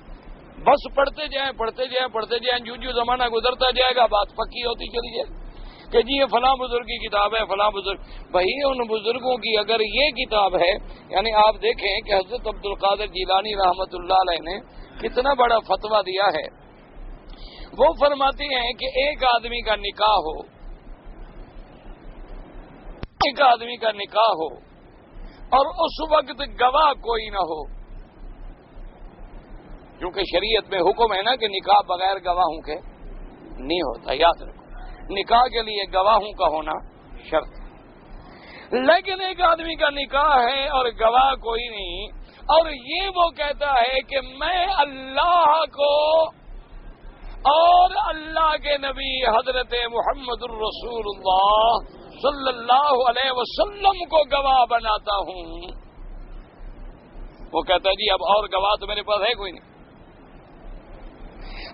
بس پڑھتے جائیں پڑھتے جائیں پڑھتے جائیں، جو زمانہ گزرتا جائے گا بات پکی ہوتی چلی جائے کہ جی یہ فلاں بزرگ کی کتاب ہے، فلاں بزرگ۔ بھائی ان بزرگوں کی اگر یہ کتاب ہے، یعنی آپ دیکھیں کہ حضرت عبد القادر جیلانی رحمت اللہ علیہ نے کتنا بڑا فتویٰ دیا ہے۔ وہ فرماتے ہیں کہ ایک آدمی کا نکاح ہو، ایک آدمی کا نکاح ہو اور اس وقت گواہ کوئی نہ ہو، کیونکہ شریعت میں حکم ہے نا کہ نکاح بغیر گواہوں کے نہیں ہوتا، یاد رکھو، نکاح کے لیے گواہوں کا ہونا شرط ہے۔ لیکن ایک آدمی کا نکاح ہے اور گواہ کوئی نہیں، اور یہ وہ کہتا ہے کہ میں اللہ کو اور اللہ کے نبی حضرت محمد الرسول اللہ صلی اللہ علیہ وسلم کو گواہ بناتا ہوں، وہ کہتا ہے جی اب اور گواہ تو میرے پاس ہے کوئی نہیں،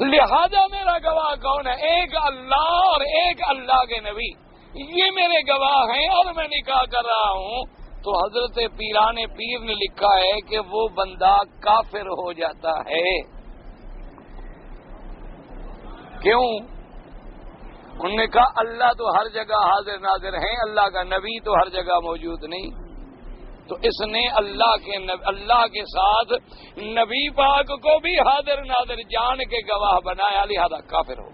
لہذا میرا گواہ کون ہے؟ ایک اللہ اور ایک اللہ کے نبی، یہ میرے گواہ ہیں اور میں نکاح کر رہا ہوں۔ تو حضرت پیران پیر نے لکھا ہے کہ وہ بندہ کافر ہو جاتا ہے۔ کیوں؟ انہوں نے کہا اللہ تو ہر جگہ حاضر ناظر ہیں، اللہ کا نبی تو ہر جگہ موجود نہیں، تو اس نے اللہ کے ساتھ نبی پاک کو بھی حاضر ناظر جان کے گواہ بنایا، لہذا کافر ہو۔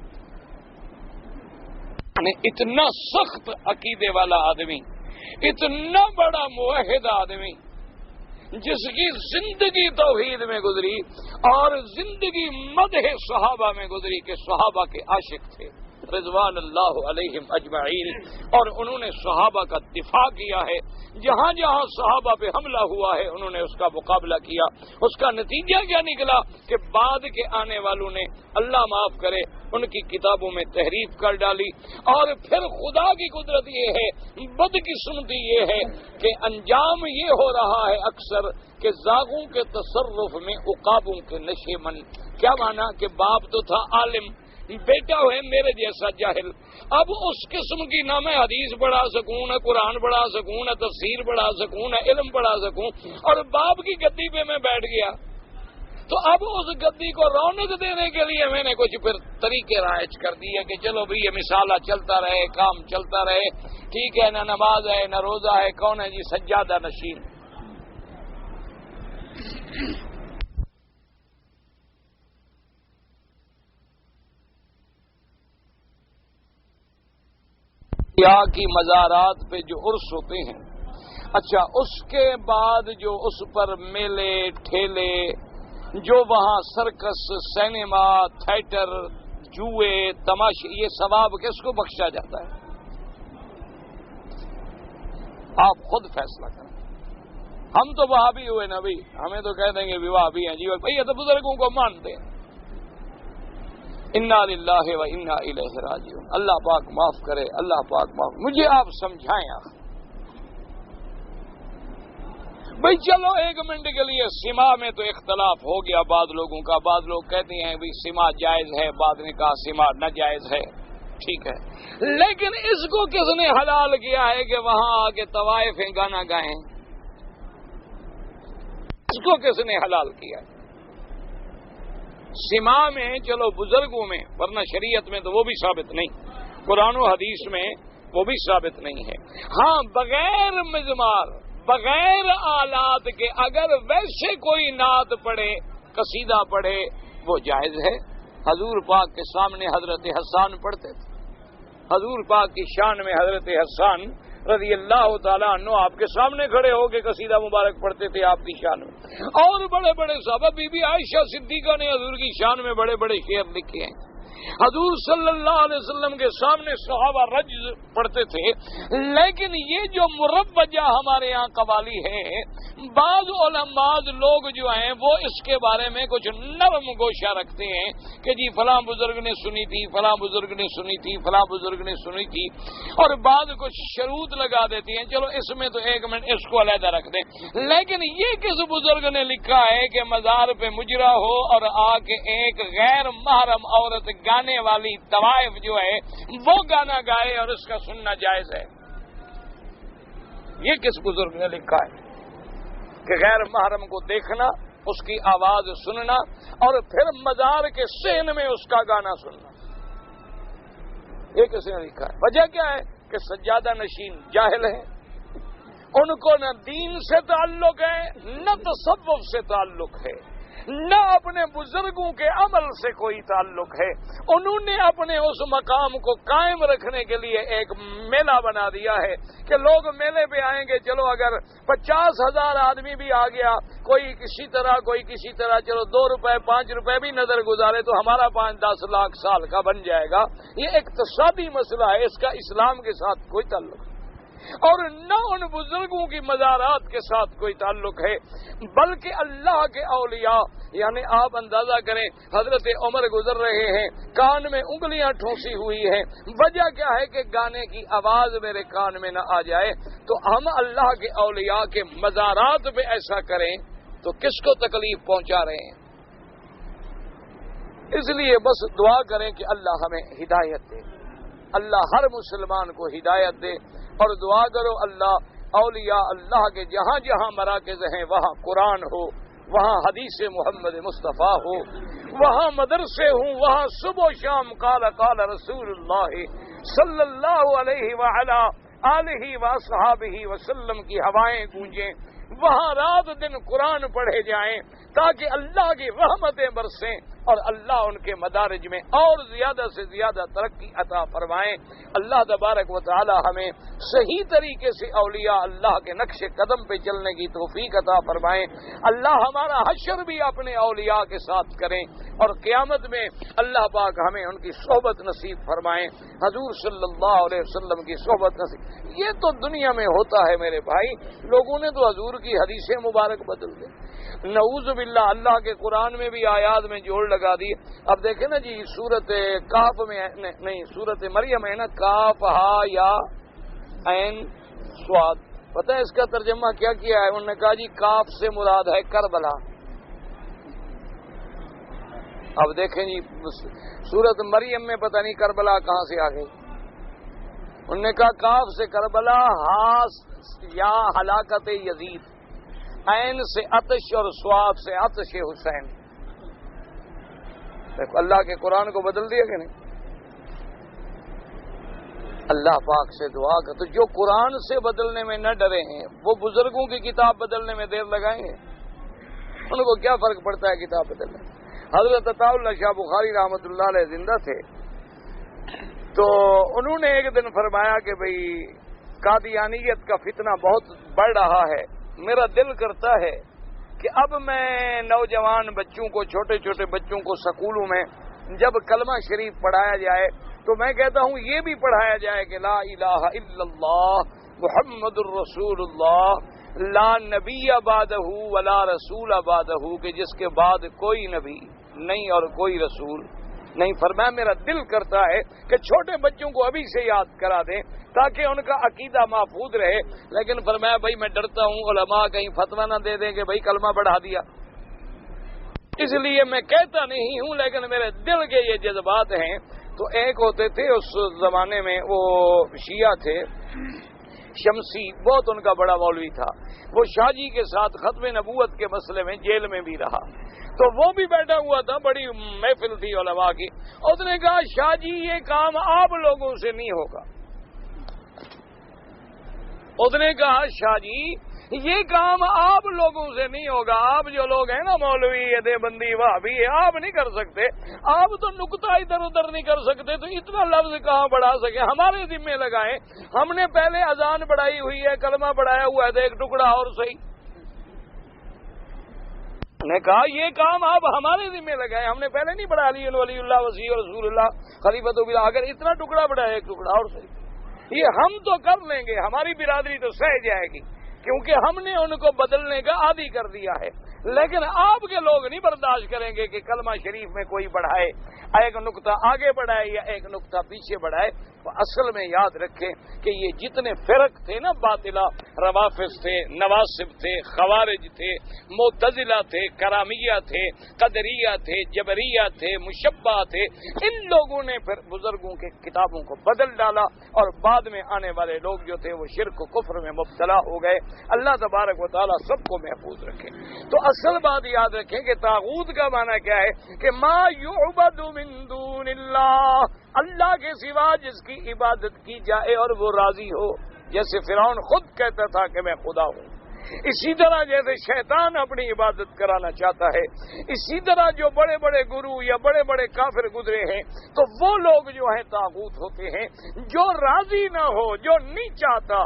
یعنی اتنا سخت عقیدے والا آدمی، اتنا بڑا موحد آدمی، جس کی زندگی توحید میں گزری اور زندگی مدح صحابہ میں گزری کہ صحابہ کے عاشق تھے، رضوان اللہ علیہم اجمعین، اور انہوں نے صحابہ کا دفاع کیا ہے، جہاں جہاں صحابہ پہ حملہ ہوا ہے انہوں نے اس کا مقابلہ کیا۔ اس کا نتیجہ کیا نکلا کہ بعد کے آنے والوں نے اللہ معاف کرے ان کی کتابوں میں تحریف کر ڈالی، اور پھر خدا کی قدرت یہ ہے، بدقسمتی یہ ہے کہ انجام یہ ہو رہا ہے اکثر کہ زاغوں کے تصرف میں عقابوں کے نشے من۔ کیا مانا کہ باپ تو تھا عالم، بیٹا ہے میرے جیسا جاہل، اب اس قسم کی نہ میں حدیث پڑھا سکوں، نہ قرآن پڑھا سکوں، نہ تفسیر پڑھا سکوں، نہ علم پڑھا سکوں، اور باپ کی گدی پہ میں بیٹھ گیا، تو اب اس گدی کو رونق دینے کے لیے میں نے کچھ پھر طریقے رائج کر دیے کہ چلو بھئی یہ مثالہ چلتا رہے، کام چلتا رہے، ٹھیک ہے، نہ نماز ہے نہ روزہ ہے، کون ہے جی؟ سجادہ نشین۔ کی مزارات پہ جو عرس ہوتے ہیں، اچھا اس کے بعد جو اس پر میلے ٹھیلے، جو وہاں سرکس، سینما، تھیٹر، جوئے، تماشے، یہ ثواب کس کو بخشا جاتا ہے؟ آپ خود فیصلہ کریں۔ ہم تو وہابی ہوئے نا بھائی، ہمیں تو کہہ دیں گے بھی وہابی ہیں جی بھائی، یہ تو بزرگوں کو مانتے ہیں۔ انا للہ و انا الیہ راجعون۔ اللہ پاک معاف کرے، اللہ پاک معاف۔ مجھے آپ سمجھائیں آخر بھائی، چلو ایک منٹ کے لیے سما میں تو اختلاف ہو گیا بعض لوگوں کا، بعض لوگ کہتے ہیں بھی سما جائز ہے، بعض نے کہا سما ناجائز ہے، ٹھیک ہے، لیکن اس کو کس نے حلال کیا ہے کہ وہاں آ کے طوائفیں گانا گائیں؟ اس کو کس نے حلال کیا ہے؟ سما میں چلو بزرگوں میں، ورنہ شریعت میں تو وہ بھی ثابت نہیں، قرآن و حدیث میں وہ بھی ثابت نہیں ہے۔ ہاں بغیر مزمار، بغیر آلات کے اگر ویسے کوئی نعت پڑھے، قصیدہ پڑھے، وہ جائز ہے۔ حضور پاک کے سامنے حضرت حسان پڑھتے تھے، حضور پاک کی شان میں حضرت حسان رضی اللہ تعالیٰ عنہ آپ کے سامنے کھڑے ہو کے قصیدہ مبارک پڑھتے تھے آپ کی شان میں، اور بڑے بڑے صحابہ، بی بی عائشہ صدیقہ نے حضور کی شان میں بڑے بڑے شعر لکھے ہیں۔ حضور صلی اللہ علیہ وسلم کے سامنے صحابہ رجز پڑھتے تھے، لیکن یہ جو مروجہ ہمارے یہاں قوالی ہے، بعض علماء لوگ جو ہیں وہ اس کے بارے میں کچھ نرم گوشہ رکھتے ہیں کہ جی فلاں بزرگ نے سنی تھی، فلاں بزرگ نے سنی تھی، فلاں بزرگ نے سنی تھی، اور بعض کچھ شروط لگا دیتی ہیں۔ چلو اس میں تو ایک منٹ اس کو علیحدہ رکھ دیں، لیکن یہ کس بزرگ نے لکھا ہے کہ مزار پہ مجرا ہو اور آ کے ایک غیر محرم عورت گانے والی طوائف جو ہے وہ گانا گائے اور اس کا سننا جائز ہے؟ یہ کس بزرگ نے لکھا ہے کہ غیر محرم کو دیکھنا، اس کی آواز سننا اور پھر مزار کے صحن میں اس کا گانا سننا؟ یہ کس نے لکھا ہے؟ وجہ کیا ہے کہ سجادہ نشین جاہل ہیں، ان کو نہ دین سے تعلق ہے، نہ تصوف سے تعلق ہے، نہ اپنے بزرگوں کے عمل سے کوئی تعلق ہے۔ انہوں نے اپنے اس مقام کو قائم رکھنے کے لیے ایک میلہ بنا دیا ہے کہ لوگ میلے پہ آئیں گے، چلو اگر 50,000 آدمی بھی آ گیا، کوئی کسی طرح چلو 2 روپے 5 روپے بھی نظر گزارے تو ہمارا 5-10 لاکھ سال کا بن جائے گا۔ یہ اقتصادی مسئلہ ہے، اس کا اسلام کے ساتھ کوئی تعلق نہیں، اور نہ ان بزرگوں کی مزارات کے ساتھ کوئی تعلق ہے، بلکہ اللہ کے اولیاء، یعنی آپ اندازہ کریں حضرت عمر گزر رہے ہیں، کان میں انگلیاں ٹھونسی ہوئی ہیں، وجہ کیا ہے کہ گانے کی آواز میرے کان میں نہ آ جائے، تو ہم اللہ کے اولیاء کے مزارات پہ ایسا کریں تو کس کو تکلیف پہنچا رہے ہیں؟ اس لیے بس دعا کریں کہ اللہ ہمیں ہدایت دے، اللہ ہر مسلمان کو ہدایت دے، اور دعا کرو اللہ اولیاء اللہ کے جہاں جہاں مراکز ہیں وہاں قرآن ہو، وہاں حدیث محمد مصطفیٰ ہو، وہاں مدرسے ہوں، وہاں صبح و شام قال قال رسول اللہ صلی اللہ علیہ وعلا آلہ واصحابہ وسلم کی ہوائیں گونجیں، وہاں رات دن قرآن پڑھے جائیں تاکہ اللہ کی رحمتیں برسیں، اور اللہ ان کے مدارج میں اور زیادہ سے زیادہ ترقی عطا فرمائیں۔ اللہ تبارک و تعالی ہمیں صحیح طریقے سے اولیاء اللہ کے نقش قدم پہ چلنے کی توفیق عطا فرمائیں۔ اللہ ہمارا حشر بھی اپنے اولیاء کے ساتھ کریں اور قیامت میں اللہ پاک ہمیں ان کی صحبت نصیب فرمائیں، حضور صلی اللہ علیہ وسلم کی صحبت نصیب۔ یہ تو دنیا میں ہوتا ہے میرے بھائی، لوگوں نے تو حضور کی حدیث مبارک بدل دی، نعوذ باللہ۔ اللہ کے قرآن میں بھی آیات میں جوڑ لگا دی۔ اب دیکھیں نا جی، سورت کاف میں نہیں، سورت مریم ہے نا، کاف ہا یا عین صاد، پتہ ہے اس کا ترجمہ کیا کیا ہے؟ انہوں نے کہا جی کاف سے مراد ہے کربلا۔ اب دیکھیں جی سورت مریم میں پتہ نہیں کربلا کہاں سے آ گئی۔ انہوں نے کہا کاف سے کربلا، ہا یا ہلاکت یزید، عین سے عطش اور صاد سے عطش حسین۔ دیکھو اللہ کے قرآن کو بدل دیا کہ نہیں؟ اللہ پاک سے دعا کر، تو جو قرآن سے بدلنے میں نہ ڈرے ہیں وہ بزرگوں کی کتاب بدلنے میں دیر لگائیں گے؟ ان کو کیا فرق پڑتا ہے کتاب بدلنے میں؟ حضرت عطا اللہ شاہ بخاری رحمۃ اللہ علیہ زندہ تھے، تو انہوں نے ایک دن فرمایا کہ بھئی قادیانیت کا فتنہ بہت بڑھ رہا ہے، میرا دل کرتا ہے کہ اب میں نوجوان بچوں کو، چھوٹے چھوٹے بچوں کو سکولوں میں جب کلمہ شریف پڑھایا جائے تو میں کہتا ہوں یہ بھی پڑھایا جائے کہ لا الہ الا اللہ محمد الرسول اللہ، لا نبی بعدہ ولا رسول بعدہ، کہ جس کے بعد کوئی نبی نہیں اور کوئی رسول نہیں۔ فرمایا میرا دل کرتا ہے کہ چھوٹے بچوں کو ابھی سے یاد کرا دیں تاکہ ان کا عقیدہ محفوظ رہے، لیکن فرمایا بھائی میں ڈرتا ہوں علماء کہیں فتویٰ نہ دے دیں کہ بھائی کلمہ بڑھا دیا، اس لیے میں کہتا نہیں ہوں، لیکن میرے دل کے یہ جذبات ہیں۔ تو ایک ہوتے تھے اس زمانے میں، وہ شیعہ تھے، شمسی، بہت ان کا بڑا مولوی تھا، وہ شاہ جی کے ساتھ ختم نبوت کے مسئلے میں جیل میں بھی رہا، تو وہ بھی بیٹھا ہوا تھا، بڑی محفل تھی علماء کی، اس نے کہا شاہ جی یہ کام آپ لوگوں سے نہیں ہوگا۔ اس نے کہا شاہ جی یہ کام آپ لوگوں سے نہیں ہوگا، آپ جو لوگ ہیں نا مولوی دیوبندی وہابی، آپ نہیں کر سکتے، آپ تو نقطہ ادھر ادھر نہیں کر سکتے، تو اتنا لفظ کہاں بڑھا سکے، ہمارے ذمہ لگائیں، ہم نے پہلے اذان بڑھائی ہوئی ہے، کلمہ بڑھایا ہوا ہے، تو ایک ٹکڑا اور صحیح۔ نے کہا یہ کام آپ ہمارے ذمہ لگائیں، ہم نے پہلے نہیں بڑھا لی ولی اللہ وسیع رسول اللہ خلیفۃ باللہ، اگر اتنا ٹکڑا بڑھایا ایک ٹکڑا اور صحیح، یہ ہم تو کر لیں گے، ہماری برادری تو سہ جائے گی، کیونکہ ہم نے ان کو بدلنے کا عادی کر دیا ہے، لیکن آپ کے لوگ نہیں برداشت کریں گے کہ کلمہ شریف میں کوئی بڑھائے، ایک نقطہ آگے بڑھائے یا ایک نقطہ پیچھے بڑھائے۔ تو اصل میں یاد رکھیں کہ یہ جتنے فرق تھے نا، باطلہ، روافض تھے، نواسب تھے، خوارج تھے، معتزلہ تھے، کرامیہ تھے، قدریہ تھے، جبریہ تھے، مشبہ تھے، ان لوگوں نے پھر بزرگوں کے کتابوں کو بدل ڈالا، اور بعد میں آنے والے لوگ جو تھے وہ شرک و کفر میں مبتلا ہو گئے۔ اللہ تبارک و تعالیٰ سب کو محفوظ رکھے۔ تو اصل بات یاد رکھیں کہ طاغوت کا معنی کیا ہے کہ ما یعبد من دون اللہ، اللہ کے سوا جس کی عبادت کی جائے اور وہ راضی ہو، جیسے فرعون خود کہتا تھا کہ میں خدا ہوں، اسی طرح جیسے شیطان اپنی عبادت کرانا چاہتا ہے، اسی طرح جو بڑے بڑے گرو یا بڑے بڑے کافر گزرے ہیں تو وہ لوگ جو ہیں طاغوت ہوتے ہیں، جو راضی نہ ہو، جو نہیں چاہتا۔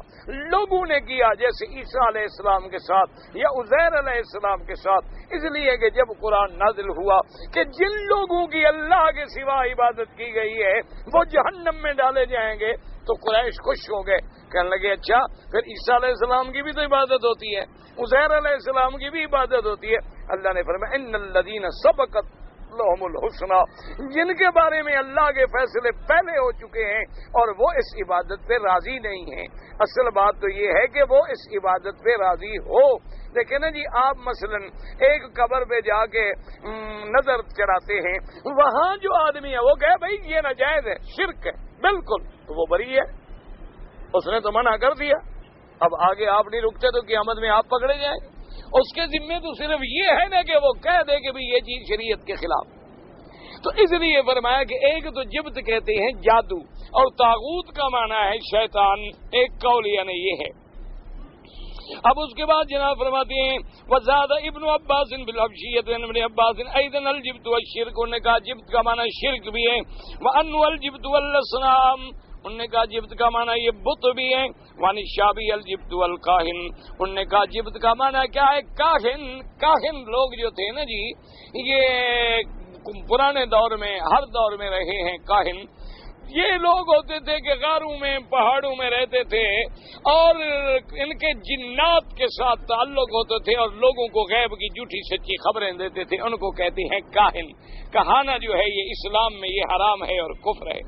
لوگوں نے کیا جیسے عیسیٰ علیہ السلام کے ساتھ یا عزیر علیہ السلام کے ساتھ، اس لیے کہ جب قرآن نازل ہوا کہ جن لوگوں کی اللہ کے سوا عبادت کی گئی ہے وہ جہنم میں ڈالے جائیں گے، تو قریش خوش ہو گئے، کہنے لگے اچھا پھر عیسیٰ علیہ السلام کی بھی تو عبادت ہوتی ہے، عزیر علیہ السلام کی بھی عبادت ہوتی ہے۔ اللہ نے فرمایا ان الذین سبقت لهم الحسنى، جن کے بارے میں اللہ کے فیصلے پہلے ہو چکے ہیں اور وہ اس عبادت پہ راضی نہیں ہیں۔ اصل بات تو یہ ہے کہ وہ اس عبادت پہ راضی ہو۔ دیکھیں نا جی، آپ مثلا ایک قبر پہ جا کے نظر چڑھاتے ہیں، وہاں جو آدمی ہے وہ کہے بھائی یہ ناجائز ہے، شرک ہے، بالکل، تو وہ بری ہے، اس نے تو منع کر دیا۔ اب آگے آپ نہیں رکتے تو قیامت میں آپ پکڑے جائیں، اس کے ذمے تو صرف یہ ہے نا کہ وہ کہہ دے کہ بھی یہ چیز شریعت کے خلاف۔ تو اس لیے فرمایا کہ ایک تو جبت کہتے ہیں جادو، اور طاغوت کا معنی ہے شیطان، ایک قول یعنی یہ ہے۔ اب اس کے بعد جناب فرماتے ہیں وزاد ابن عباس بالحبشیۃ ابن عباس ایضا الجبت والشرک، انہوں نے کہا جبت کا معنی شرک بھی ہے، وانو الجبت والاصنام، انہوں نے کہا جبت کا معنی یہ بت بھی ہے، وان الشابی الجبت والکاہن، انہوں نے کہا جبت کا معنی کیا ہے کاہن، کاہن لوگ جو تھے نا جی یہ پرانے دور میں ہر دور میں رہے ہیں کاہن، یہ لوگ ہوتے تھے کہ غاروں میں پہاڑوں میں رہتے تھے اور ان کے جنات کے ساتھ تعلق ہوتے تھے اور لوگوں کو غیب کی جھوٹی سچی خبریں دیتے تھے، ان کو کہتے ہیں کاہن۔ کہانا جو ہے یہ اسلام میں یہ حرام ہے اور کفر ہے۔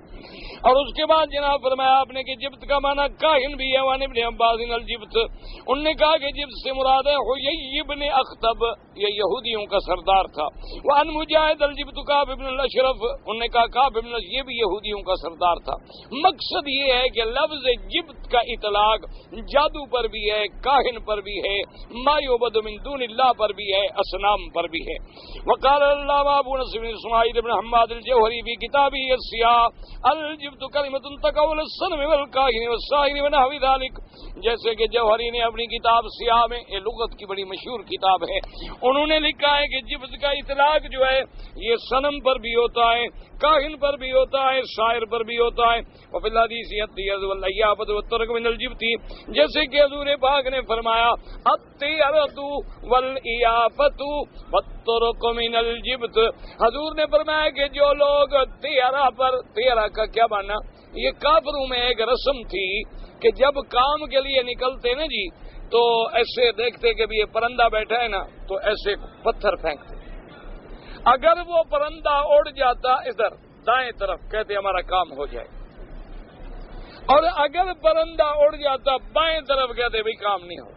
اور اس کے بعد جناب فرمایا آپ نے کہ جبت کا معنی کاہن بھی ہے، وان ابن عباس الجبت، انہوں نے کہا کہ جبت سے مراد ہے حیی ابن اخطب، یہ یہودیوں کا سردار تھا، وان مجاہد الجبت کعب ابن الاشرف، انہوں نے کہا کعب ابن الاشرف یہ بھی یہودیوں کا سردار تھا۔ مقصد یہ ہے کہ لفظ جبت کا اطلاق جادو پر بھی ہے، کاہن پر بھی ہے، ما یعبد من دون اللہ پر بھی ہے، اصنام پر بھی ہے۔ وقال علامہ ابو نصر بن اسماعیل بن حماد الجوہری فی کتابہ السیاہ الجبت کلمۃ تقول الصنم والکاہن والساحر ونحو ذلک، جیسے کہ جوہری نے اپنی کتاب سیاہ میں، یہ لغت کی بڑی مشہور کتاب ہے، انہوں نے لکھا ہے کہ جبت کا اطلاق جو ہے یہ صنم پر بھی ہوتا ہے، کاہن پر بھی ہوتا ہے، شاعر پر بھی ہوتا ہے۔ وفی الحدیث الطیرۃ والیافۃ والترک من الجبت، جیسے کہ حضور پاک نے فرمایا الطیرۃ والیافۃ والترک من الجبت، حضور نے فرمایا کہ جو لوگ طیرہ پر، طیرہ کا کیا معنی، یہ کافروں میں ایک رسم تھی کہ جب کام کے لیے نکلتے نا جی تو ایسے دیکھتے کہ بھی یہ پرندہ بیٹھا ہے نا تو ایسے پتھر پھینکتے، اگر وہ پرندہ اڑ جاتا ادھر دائیں طرف کہتے ہمارا کام ہو جائے، اور اگر پرندہ اڑ جاتا بائیں طرف کہتے بھی کام نہیں ہو۔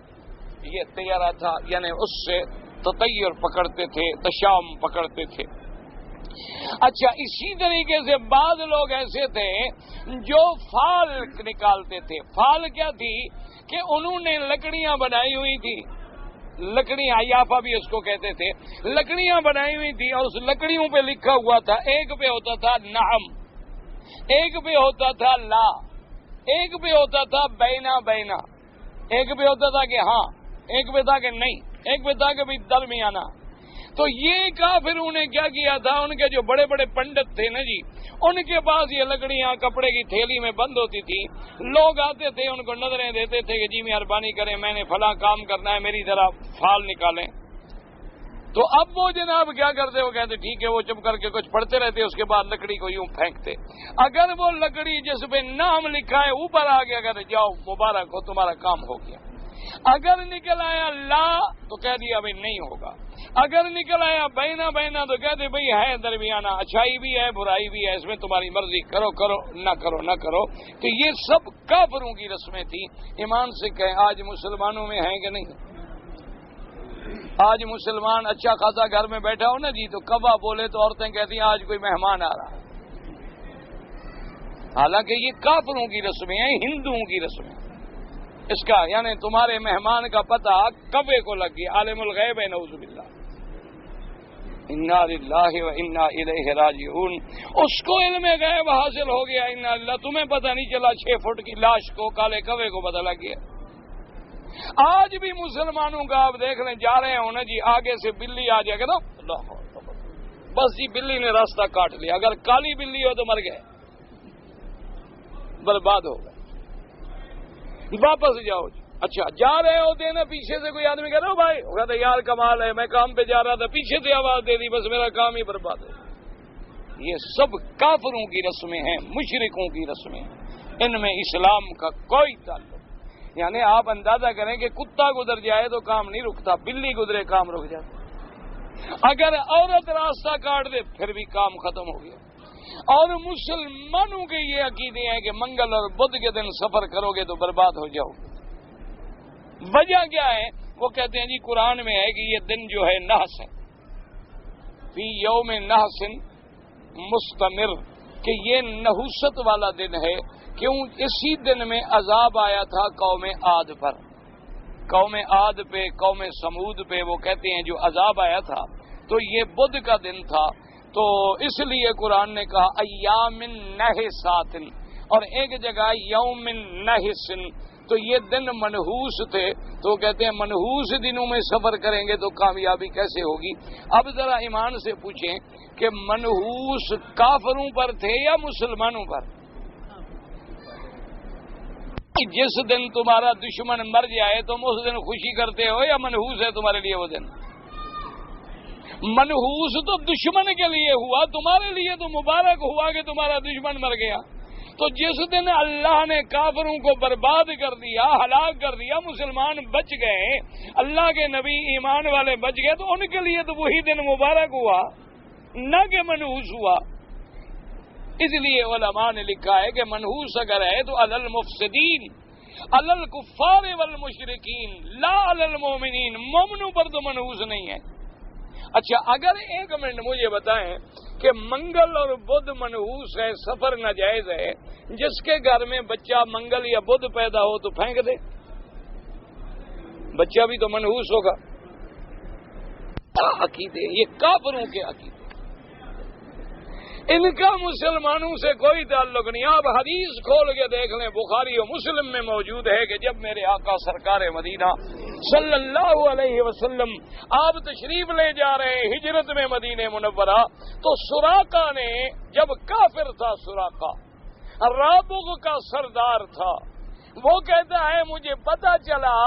یہ طیرہ تھا، یعنی اس سے تطیر پکڑتے تھے، تشام پکڑتے تھے۔ اچھا اسی طریقے سے بعض لوگ ایسے تھے جو فال نکالتے تھے۔ فال کیا تھی کہ انہوں نے لکڑیاں بنائی ہوئی تھی، لکڑیاں عیافہ بھی اس کو کہتے تھے، لکڑیاں بنائی ہوئی تھی اور اس لکڑیوں پہ لکھا ہوا تھا، ایک پہ ہوتا تھا نعم، ایک پہ ہوتا تھا لا، ایک پہ ہوتا تھا بینا بینا، ایک پہ ہوتا تھا کہ ہاں، ایک پہ تھا کہ نہیں، ایک پہ تھا کہ بھی درمیانہ۔ تو یہ کافروں نے کیا کیا تھا، ان کے جو بڑے بڑے پنڈت تھے نا جی ان کے پاس یہ لکڑیاں کپڑے کی تھیلی میں بند ہوتی تھی، لوگ آتے تھے ان کو نظریں دیتے تھے کہ جی مہربانی کریں میں نے فلاں کام کرنا ہے میری طرح فال نکالیں، تو اب وہ جناب کیا کرتے، وہ کہتے ٹھیک ہے، وہ چپ کر کے کچھ پڑھتے رہتے، اس کے بعد لکڑی کو یوں پھینکتے، اگر وہ لکڑی جس پہ نام لکھا ہے اوپر آ گیا کہتے جاؤ مبارک ہو تمہارا کام ہو گیا، اگر نکل آیا لا تو کہہ دیا بھائی نہیں ہوگا، اگر نکل آیا بینا بینا تو کہتے بھائی ہے درمیانہ، اچھائی بھی ہے برائی بھی ہے، اس میں تمہاری مرضی، کرو کرو نہ کرو نہ کرو۔ تو یہ سب کافروں کی رسمیں تھیں۔ ایمان سے کہیں آج مسلمانوں میں ہیں کہ نہیں؟ آج مسلمان اچھا خاصا گھر میں بیٹھا ہو نا جی تو کبا بولے تو عورتیں کہتی ہیں آج کوئی مہمان آ رہا ہے، حالانکہ یہ کافروں کی رسمیں ہیں، ہندوؤں کی رسمیں۔ اس کا یعنی تمہارے مہمان کا پتہ کبے کو لگ گیا، عالم الغیب ہے نعوذ باللہ، انا للہ و انا الیہ راجعون، اس کو علم غیب حاصل ہو گیا، انا للہ، تمہیں پتہ نہیں چلا 6 فٹ کی لاش کو کالے کوے کو پتہ لگ گیا۔ آج بھی مسلمانوں کا آپ دیکھ لیں، جا رہے ہوں نا جی آگے سے بلی آ جائے گا نا اللہ بس جی بلی نے راستہ کاٹ لیا، اگر کالی بلی ہو تو مر گئے، برباد ہو گئے، واپس جاؤ جی۔ اچھا جا رہے ہوتے ہیں نا پیچھے سے کوئی آدمی کہہ رہا ہو بھائی، وہ کہتا یار کمال ہے میں کام پہ جا رہا تھا پیچھے سے آواز دے دی بس میرا کام ہی برباد ہو۔ یہ سب کافروں کی رسمیں ہیں، مشرکوں کی رسمیں ہیں، ان میں اسلام کا کوئی تعلق، یعنی آپ اندازہ کریں کہ کتا گزر جائے تو کام نہیں رکتا، بلی گزرے کام رک جاتا، اگر عورت راستہ کاٹ دے پھر بھی کام ختم ہو گیا۔ اور مسلمانوں کے یہ عقیدے ہیں کہ منگل اور بدھ کے دن سفر کرو گے تو برباد ہو جاؤ گے۔ وجہ کیا ہے؟ وہ کہتے ہیں جی قرآن میں ہے کہ یہ دن جو ہے نحس ہے، فی یوم نحس مستمر، کہ یہ نحوست والا دن ہے، کیوں؟ اسی دن میں عذاب آیا تھا قوم عاد پر، قوم عاد پہ، قوم سمود پہ، وہ کہتے ہیں جو عذاب آیا تھا تو یہ بدھ کا دن تھا، تو اس لیے قرآن نے کہا ایام نحسات، اور ایک جگہ یوم نحس، تو یہ دن منحوس تھے، تو کہتے ہیں منحوس دنوں میں سفر کریں گے تو کامیابی کیسے ہوگی؟ اب ذرا ایمان سے پوچھیں کہ منحوس کافروں پر تھے یا مسلمانوں پر؟ جس دن تمہارا دشمن مر جائے تم اس دن خوشی کرتے ہو یا منحوس ہے تمہارے لیے وہ دن؟ منحوس تو دشمن کے لیے ہوا، تمہارے لیے تو مبارک ہوا کہ تمہارا دشمن مر گیا۔ تو جس دن اللہ نے کافروں کو برباد کر دیا، ہلاک کر دیا، مسلمان بچ گئے، اللہ کے نبی ایمان والے بچ گئے، تو ان کے لیے تو وہی دن مبارک ہوا، نہ کہ منحوس ہوا۔ اس لیے علماء نے لکھا ہے کہ منحوس اگر ہے تو علی المفسدین، علی الکفار والمشرکین، لا علی المؤمنین، مومنوں پر تو منحوس نہیں ہے۔ اچھا اگر ایک منٹ مجھے بتائیں کہ منگل اور بدھ منحوس ہے، سفر ناجائز ہے، جس کے گھر میں بچہ منگل یا بدھ پیدا ہو تو پھینک دے، بچہ بھی تو منحوس ہوگا۔ عقیدے یہ کافروں کے عقیدے، ان کا مسلمانوں سے کوئی تعلق نہیں۔ آپ حدیث کھول کے دیکھ لیں، بخاری و مسلم میں موجود ہے کہ جب میرے آقا سرکار مدینہ صلی اللہ علیہ وسلم آپ تشریف لے جا رہے ہیں ہجرت میں مدینہ منورہ، تو سراقہ نے، جب کافر تھا سراقہ، رابغ کا سردار تھا، وہ کہتا ہے مجھے پتا چلا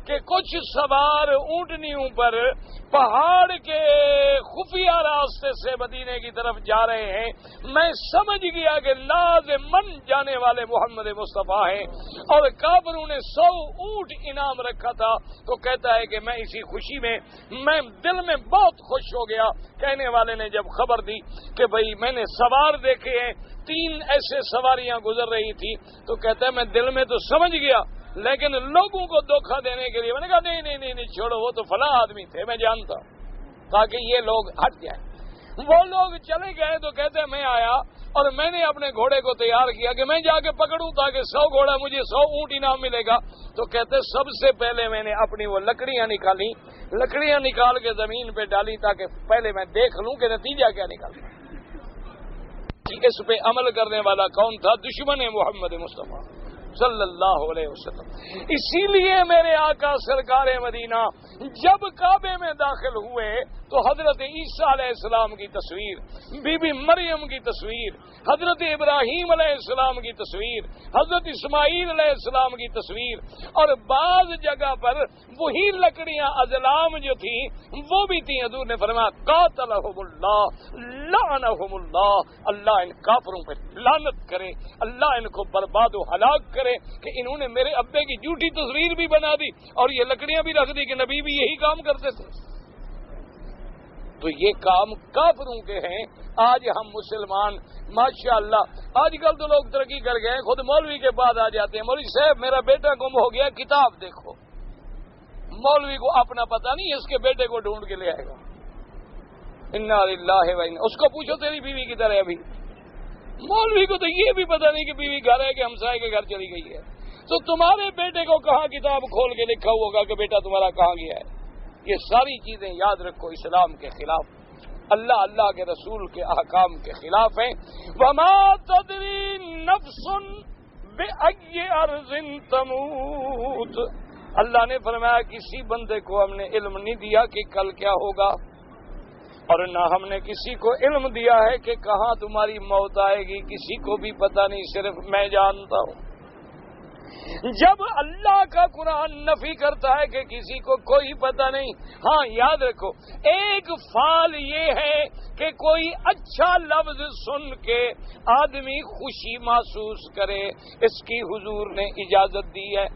کہ کچھ سوار اونٹنیوں پر پہاڑ کے خفیہ راستے سے مدینے کی طرف جا رہے ہیں، میں سمجھ گیا کہ لازماً جانے والے محمد مصطفیٰ ہیں، اور کافروں نے 100 اونٹ انعام رکھا تھا۔ تو کہتا ہے کہ میں اسی خوشی میں دل میں بہت خوش ہو گیا۔ کہنے والے نے جب خبر دی کہ بھئی میں نے سوار دیکھے ہیں، 3 ایسے سواریاں گزر رہی تھی، تو کہتا ہے میں دل میں تو سمجھ گیا، لیکن لوگوں کو دھوکہ دینے کے لیے میں نے کہا نہیں چھوڑو، وہ تو فلاں آدمی تھے، میں جانتا ہوں، تاکہ یہ لوگ ہٹ جائیں۔ وہ لوگ چلے گئے تو کہتے ہیں میں آیا اور میں نے اپنے گھوڑے کو تیار کیا کہ میں جا کے پکڑوں تاکہ 100 گھوڑا مجھے 100 اونٹ انعام ملے گا۔ تو کہتے سب سے پہلے میں نے اپنی وہ لکڑیاں نکالی، لکڑیاں نکال کے زمین پہ ڈالی تاکہ پہلے میں دیکھ لوں کہ نتیجہ کیا نکلتا۔ اس پہ عمل کرنے والا کون تھا؟ دشمن محمد مصطفیٰ صلی اللہ علیہ وسلم۔ اسی لیے میرے آقا سرکار مدینہ جب کعبے میں داخل ہوئے تو حضرت عیسیٰ علیہ السلام کی تصویر، بی بی مریم کی تصویر، حضرت ابراہیم علیہ السلام کی تصویر، حضرت اسماعیل علیہ السلام کی تصویر، اور بعض جگہ پر وہی لکڑیاں ازلام جو تھیں وہ بھی تھیں۔ حضور نے فرمایا قاتلہم اللہ لعنہم اللہ، اللہ ان کافروں پہ لعنت کرے، اللہ ان کو برباد و ہلاک کرے کہ انہوں نے میرے ابے کی جھوٹی تصویر بھی بنا دی اور یہ لکڑیاں بھی رکھ دی کہ نبی بھی یہی کام کرتے تھے۔ تو یہ کام کافروں کے ہیں۔ آج ہم مسلمان ماشاءاللہ، آج کل تو لوگ ترقی کر گئے، خود مولوی کے بعد آ جاتے ہیں، مولوی صاحب میرا بیٹا گم ہو گیا، کتاب دیکھو۔ مولوی کو اپنا پتہ نہیں، اس کے بیٹے کو ڈھونڈ کے لے آئے گا۔ انا للہ و انا، اس کو پوچھو تیری بیوی کدھر ہے ابھی؟ مولوی کو تو یہ بھی پتہ نہیں کہ بیوی گھر ہے کہ ہمسائے کے گھر چلی گئی ہے۔ تو تمہارے بیٹے کو کہاں کتاب کھول کے لکھا ہوگا کہ بیٹا تمہارا کہاں گیا ہے؟ یہ ساری چیزیں یاد رکھو اسلام کے خلاف، اللہ کے رسول کے احکام کے خلاف ہیں۔ وما تدری نفس بأی ارض تموت، اللہ نے فرمایا کسی بندے کو ہم نے علم نہیں دیا کہ کل کیا ہوگا، اور نہ ہم نے کسی کو علم دیا ہے کہ کہاں تمہاری موت آئے گی، کسی کو بھی پتہ نہیں، صرف میں جانتا ہوں۔ جب اللہ کا قرآن نفی کرتا ہے کہ کسی کو کوئی پتہ نہیں، ہاں یاد رکھو ایک فعل یہ ہے کہ کوئی اچھا لفظ سن کے آدمی خوشی محسوس کرے، اس کی حضور نے اجازت دی ہے۔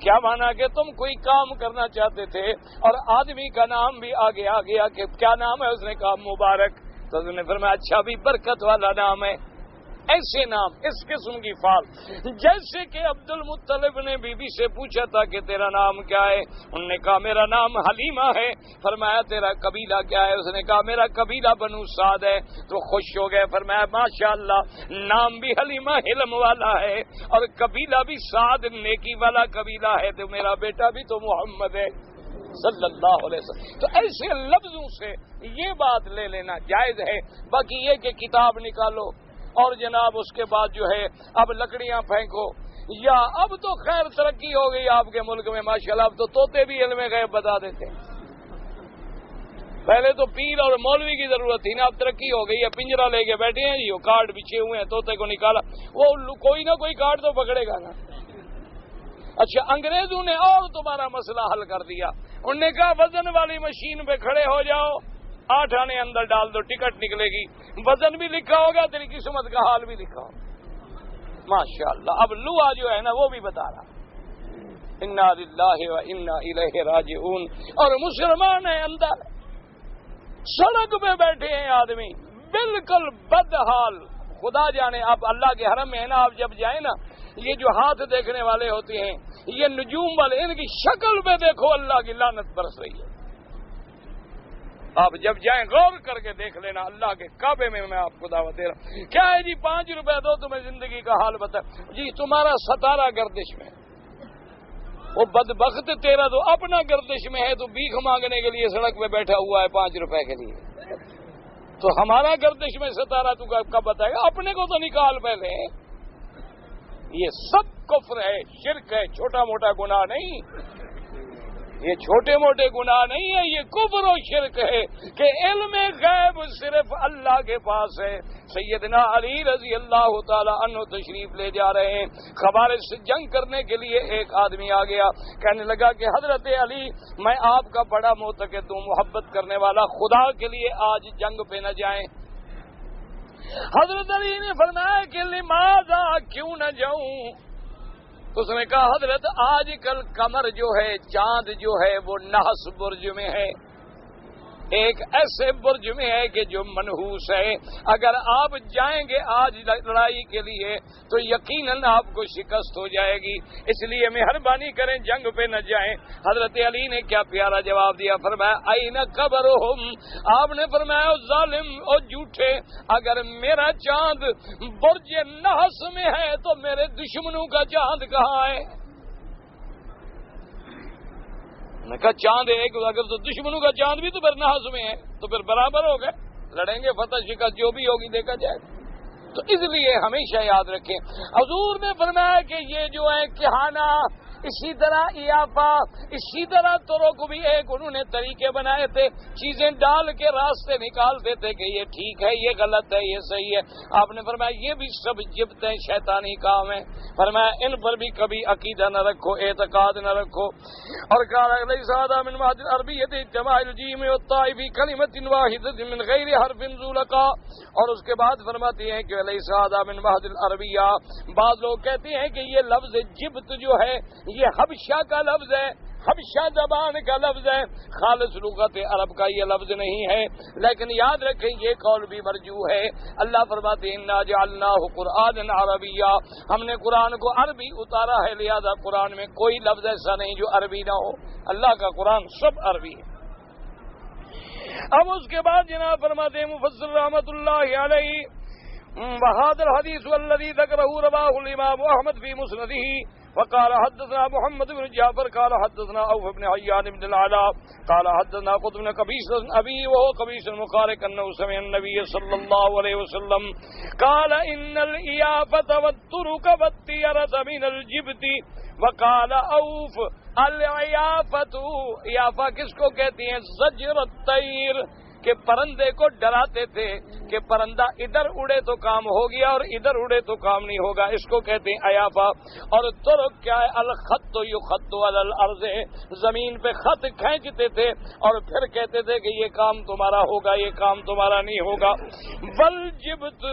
کیا مانا کہ تم کوئی کام کرنا چاہتے تھے اور آدمی کا نام بھی آگے آ گیا کہ کیا نام ہے، اس نے کہا مبارک، تو اس نے فرمایا اچھا بھی برکت والا نام ہے۔ ایسے نام، اس قسم کی فعل، جیسے کہ عبد المطلب نے بی بی سے پوچھا تھا کہ تیرا نام کیا ہے، انہوں نے کہا میرا نام حلیمہ ہے، فرمایا تیرا قبیلہ کیا ہے، اس نے کہا میرا قبیلہ بنو سعد ہے، تو خوش ہو گئے، فرمایا ماشاءاللہ نام بھی حلیمہ علم والا ہے اور قبیلہ بھی سعد نیکی والا قبیلہ ہے، تو میرا بیٹا بھی تو محمد ہے صلی اللہ علیہ وسلم۔ تو ایسے لفظوں سے یہ بات لے لینا جائز ہے۔ باقی یہ کہ کتاب نکالو اور جناب اس کے بعد جو ہے اب لکڑیاں پھینکو، یا اب تو خیر ترقی ہو گئی آپ کے ملک میں ماشاءاللہ، اب تو طوطے بھی علم غیب بتا دیتے ہیں. پہلے تو پیر اور مولوی کی ضرورت تھی نا، اب ترقی ہو گئی ہے، پنجرا لے کے بیٹھے ہیں جی، وہ کارڈ بچھے ہوئے ہیں، طوطے کو نکالا، وہ کوئی نہ کوئی کارڈ تو پکڑے گا نا. اچھا انگریزوں نے اور تمہارا مسئلہ حل کر دیا، انہوں نے کہا وزن والی مشین پہ کھڑے ہو جاؤ، 8 آنے اندر ڈال دو، ٹکٹ نکلے گی، وزن بھی لکھا ہوگا، تیری قسمت کا حال بھی لکھا ہوگا. ماشاءاللہ اب لوا جو ہے نا وہ بھی بتا رہا، انا للہ و انا الیہ راجعون. اور مسلمان ہیں اندر، سڑک پہ بیٹھے ہیں آدمی بالکل بدحال. خدا جانے آپ اللہ کے حرم میں ہیں نا، آپ جب جائیں نا، یہ جو ہاتھ دیکھنے والے ہوتے ہیں، یہ نجوم والے، ان کی شکل پہ دیکھو اللہ کی لعنت برس رہی ہے. آپ جب جائیں غور کر کے دیکھ لینا، اللہ کے کعبے میں میں آپ کو دعوت دے رہا ہوں. کیا ہے جی 5 روپے دو، تمہیں زندگی کا حال بتا جی، تمہارا ستارہ گردش میں، وہ بدبخت تیرا تو اپنا گردش میں ہے، تو بھیک مانگنے کے لیے سڑک پہ بیٹھا ہوا ہے 5 روپے کے لیے. تو ہمارا گردش میں ستارہ تو کب بتائے گا؟ اپنے کو تو نکال پہلے. یہ سب کفر ہے، شرک ہے، چھوٹا موٹا گناہ نہیں، یہ چھوٹے موٹے گناہ نہیں ہے، یہ کفر و شرک ہے کہ علم غیب صرف اللہ کے پاس ہے. سیدنا علی رضی اللہ تعالی عنہ تشریف لے جا رہے ہیں، خوارج سے جنگ کرنے کے لیے ایک آدمی آ گیا، کہنے لگا کہ حضرت علی میں آپ کا بڑا معتقد ہوں، محبت کرنے والا، خدا کے لیے آج جنگ پہ نہ جائیں. حضرت علی نے فرمایا کہ لماذا، کیوں نہ جاؤں؟ اس نے کہا حضرت آج کل قمر جو ہے، چاند جو ہے، وہ نحس برج میں ہے، ایک ایسے برج میں ہے کہ جو منحوس ہے. اگر آپ جائیں گے آج لڑائی کے لیے تو یقیناً آپ کو شکست ہو جائے گی، اس لیے مہربانی کریں جنگ پہ نہ جائیں. حضرت علی نے کیا پیارا جواب دیا، فرمایا این قبرہم، آپ نے فرمایا ظالم اور جھوٹے، اگر میرا چاند برج نحس میں ہے تو میرے دشمنوں کا چاند کہاں ہے؟ نے کہا چاند ایک، اگر تو دشمنوں کا چاند بھی تو پھر نحس میں ہے، تو پھر برابر ہو گئے، لڑیں گے، فتح شکست جو بھی ہوگی دیکھا جائے. تو اس لیے ہمیشہ یاد رکھیں، حضور نے فرمایا کہ یہ جو ہے کہانا، اسی طرح ایافا، اسی طرح توروں کو بھی ایک انہوں نے طریقے بنائے تھے، چیزیں ڈال کے راستے نکالتے تھے کہ یہ ٹھیک ہے، یہ غلط ہے، یہ صحیح ہے. آپ نے فرمایا یہ بھی سب جبتیں شیطانی کام ہیں، فرمایا ان پر بھی کبھی عقیدہ نہ رکھو، اعتقاد نہ رکھو. اور قال لیس ھذا من مہد العربیۃ اجتماع الجیم والطاء فی کلمۃ واحدۃ من غیر حرف ذو لقاء. اور اس کے بعد فرماتے ہیں کہ لیس ھذا من مہد العربیہ، بعض لوگ کہتے ہیں کہ یہ لفظ جبت جو ہے یہ حبشہ کا لفظ ہے، حبشہ زبان کا لفظ ہے، خالص لغت عرب کا یہ لفظ نہیں ہے. لیکن یاد رکھیں یہ قول بھی مرجوح ہے. اللہ فرماتے ہیں انا جعلناہ قرآنا عربیا، ہم نے قرآن کو عربی اتارا ہے، لہذا قرآن میں کوئی لفظ ایسا نہیں جو عربی نہ ہو. اللہ کا قرآن سب عربی ہے. اب اس کے بعد جناب فرماتے ہیں مفسر رحمۃ اللہ علیہ، وهذا الحديث الذي ذكره رواه الإمام أحمد في مسنده، وقال حدثنا محمد بن جعفر قال حدثنا عوف بن حيان بن العلاء قال حدثنا قطب بن قبيس أبي وهو قبيس المخارق أنه سمع النبي صلى الله عليه وسلم قال إن الإيافة والترك والطيرة من الجبت. وقال عوف الإيافة، إيافة کس کو کہتی ہیں؟ زجر الطير، کہ پرندے کو ڈراتے تھے کہ پرندہ ادھر اڑے تو کام ہو گیا اور ادھر اڑے تو کام نہیں ہوگا، اس کو کہتے ہیں ایافا. اور ترک کیا ہے؟ الخط یخط علی الارض، زمین پہ خط کھینچتے تھے اور پھر کہتے تھے کہ یہ کام تمہارا ہوگا، یہ کام تمہارا نہیں ہوگا. والجبت،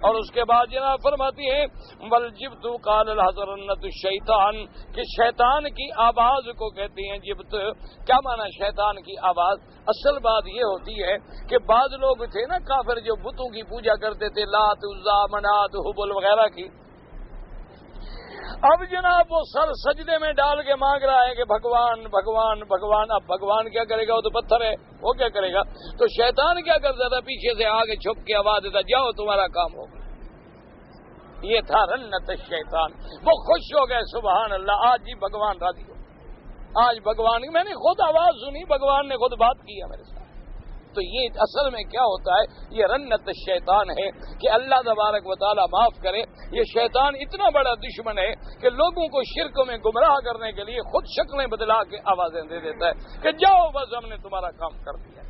اور اس کے بعد جناب فرماتی ہے والجبت قال الحضرنت الشیطان، کہ شیطان کی آواز کو کہتے ہیں جبت. کیا معنی شیطان کی آواز؟ اصل بات یہ ہوتی ہے کہ بعض لوگ تھے نا کافر جو بتوں کی پوجا کرتے تھے، لات عزا منات حبل وغیرہ کی. اب جناب وہ سر سجدے میں ڈال کے مانگ رہا ہے کہ بھگوان بھگوان بھگوان. اب بھگوان کیا کرے گا؟ وہ تو پتھر ہے، وہ کیا کرے گا؟ تو شیطان کیا کرتا تھا؟ پیچھے سے آگے چھپ کے آواز دیتا جاؤ تمہارا کام ہوگا. یہ تھا رنت الشیطان. وہ خوش ہو گئے سبحان اللہ، آج جی بھگوان راضی ہو، آج بھگوان. میں نے خود آواز سنی، بھگوان نے خود بات کی ہے میرے ساتھ. تو یہ اصل میں کیا ہوتا ہے؟ یہ رنت شیطان ہے کہ اللہ تبارک و تعالیٰ معاف کرے، یہ شیطان اتنا بڑا دشمن ہے کہ لوگوں کو شرک میں گمراہ کرنے کے لیے خود شکلیں بدلا کے آوازیں دے دیتا ہے کہ جاؤ بس ہم نے تمہارا کام کر دیا۔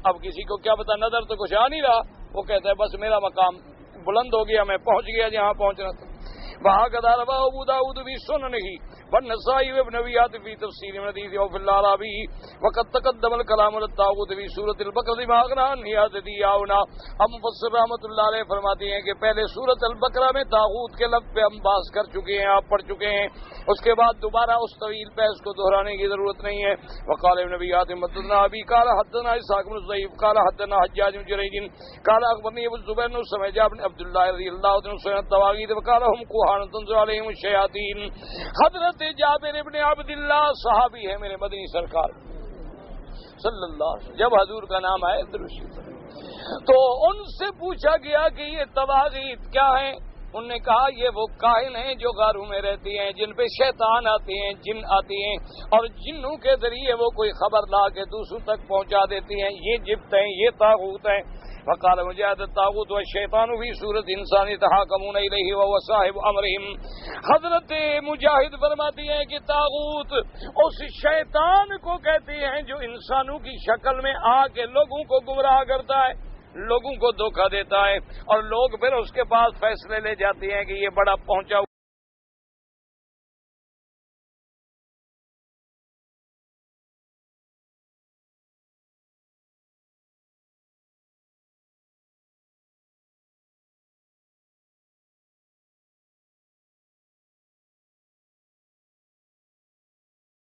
اب کسی کو کیا پتا، نظر تو کچھ آ نہیں رہا، وہ کہتا ہے بس میرا مقام بلند ہو گیا، میں پہنچ گیا جہاں پہنچنا تھا۔ وہاں کا رواه ابو داود في سننه والنسائي وابن ابي عاصم في تفسير من حديث وفي العربي وقد تقدم الكلام على الطاغوت في سورة البقرة ما اغنى عن حياتي آونا۔ ہم مفسر رحمۃ اللہ علیہ فرماتے ہیں کہ پہلے سورۃ البقرہ میں طاغوت کے لفظ پہ ہم بحث کر چکے ہیں، آپ پڑھ چکے ہیں، اس کے بعد دوبارہ اس طویل بحث کو دہرانے کی ضرورت نہیں ہے۔ وقال ابن ابي عاصم حدثنا ابي قال حدثنا اسحاق بن ضعيف قال حدثنا حجاج بن جريج قال اخبرني ابو الزبير بن سميجة بن عبد الله رضي الله عنه سئل الطواغيت وقال هم كهان تنزل عليهم الشياطين۔ حضرت جابر ابن عبداللہ صحابی ہے میرے مدنی سرکار صلی اللہ علیہ وسلم، جب حضور کا نام آئے درود تو ان سے پوچھا گیا کہ یہ طواغیت کیا ہیں؟ انہوں نے کہا یہ وہ کاہن ہیں جو غاروں میں رہتی ہیں، جن پہ شیطان آتے ہیں، جن آتے ہیں، اور جنوں کے ذریعے وہ کوئی خبر لا کے دوسروں تک پہنچا دیتی ہیں، یہ جبت ہیں، یہ طاغوت ہیں۔ وقال مجاہد الطاغوت والشیطان فی صورت انسان یتحاکمون الیہ وهو صاحب امرہم۔ حضرت مجاہد فرماتی ہیں کہ طاغوت اس شیطان کو کہتے ہیں جو انسانوں کی شکل میں آ کے لوگوں کو گمراہ کرتا ہے، لوگوں کو دھوکہ دیتا ہے، اور لوگ پھر اس کے پاس فیصلے لے جاتے ہیں کہ یہ بڑا پہنچا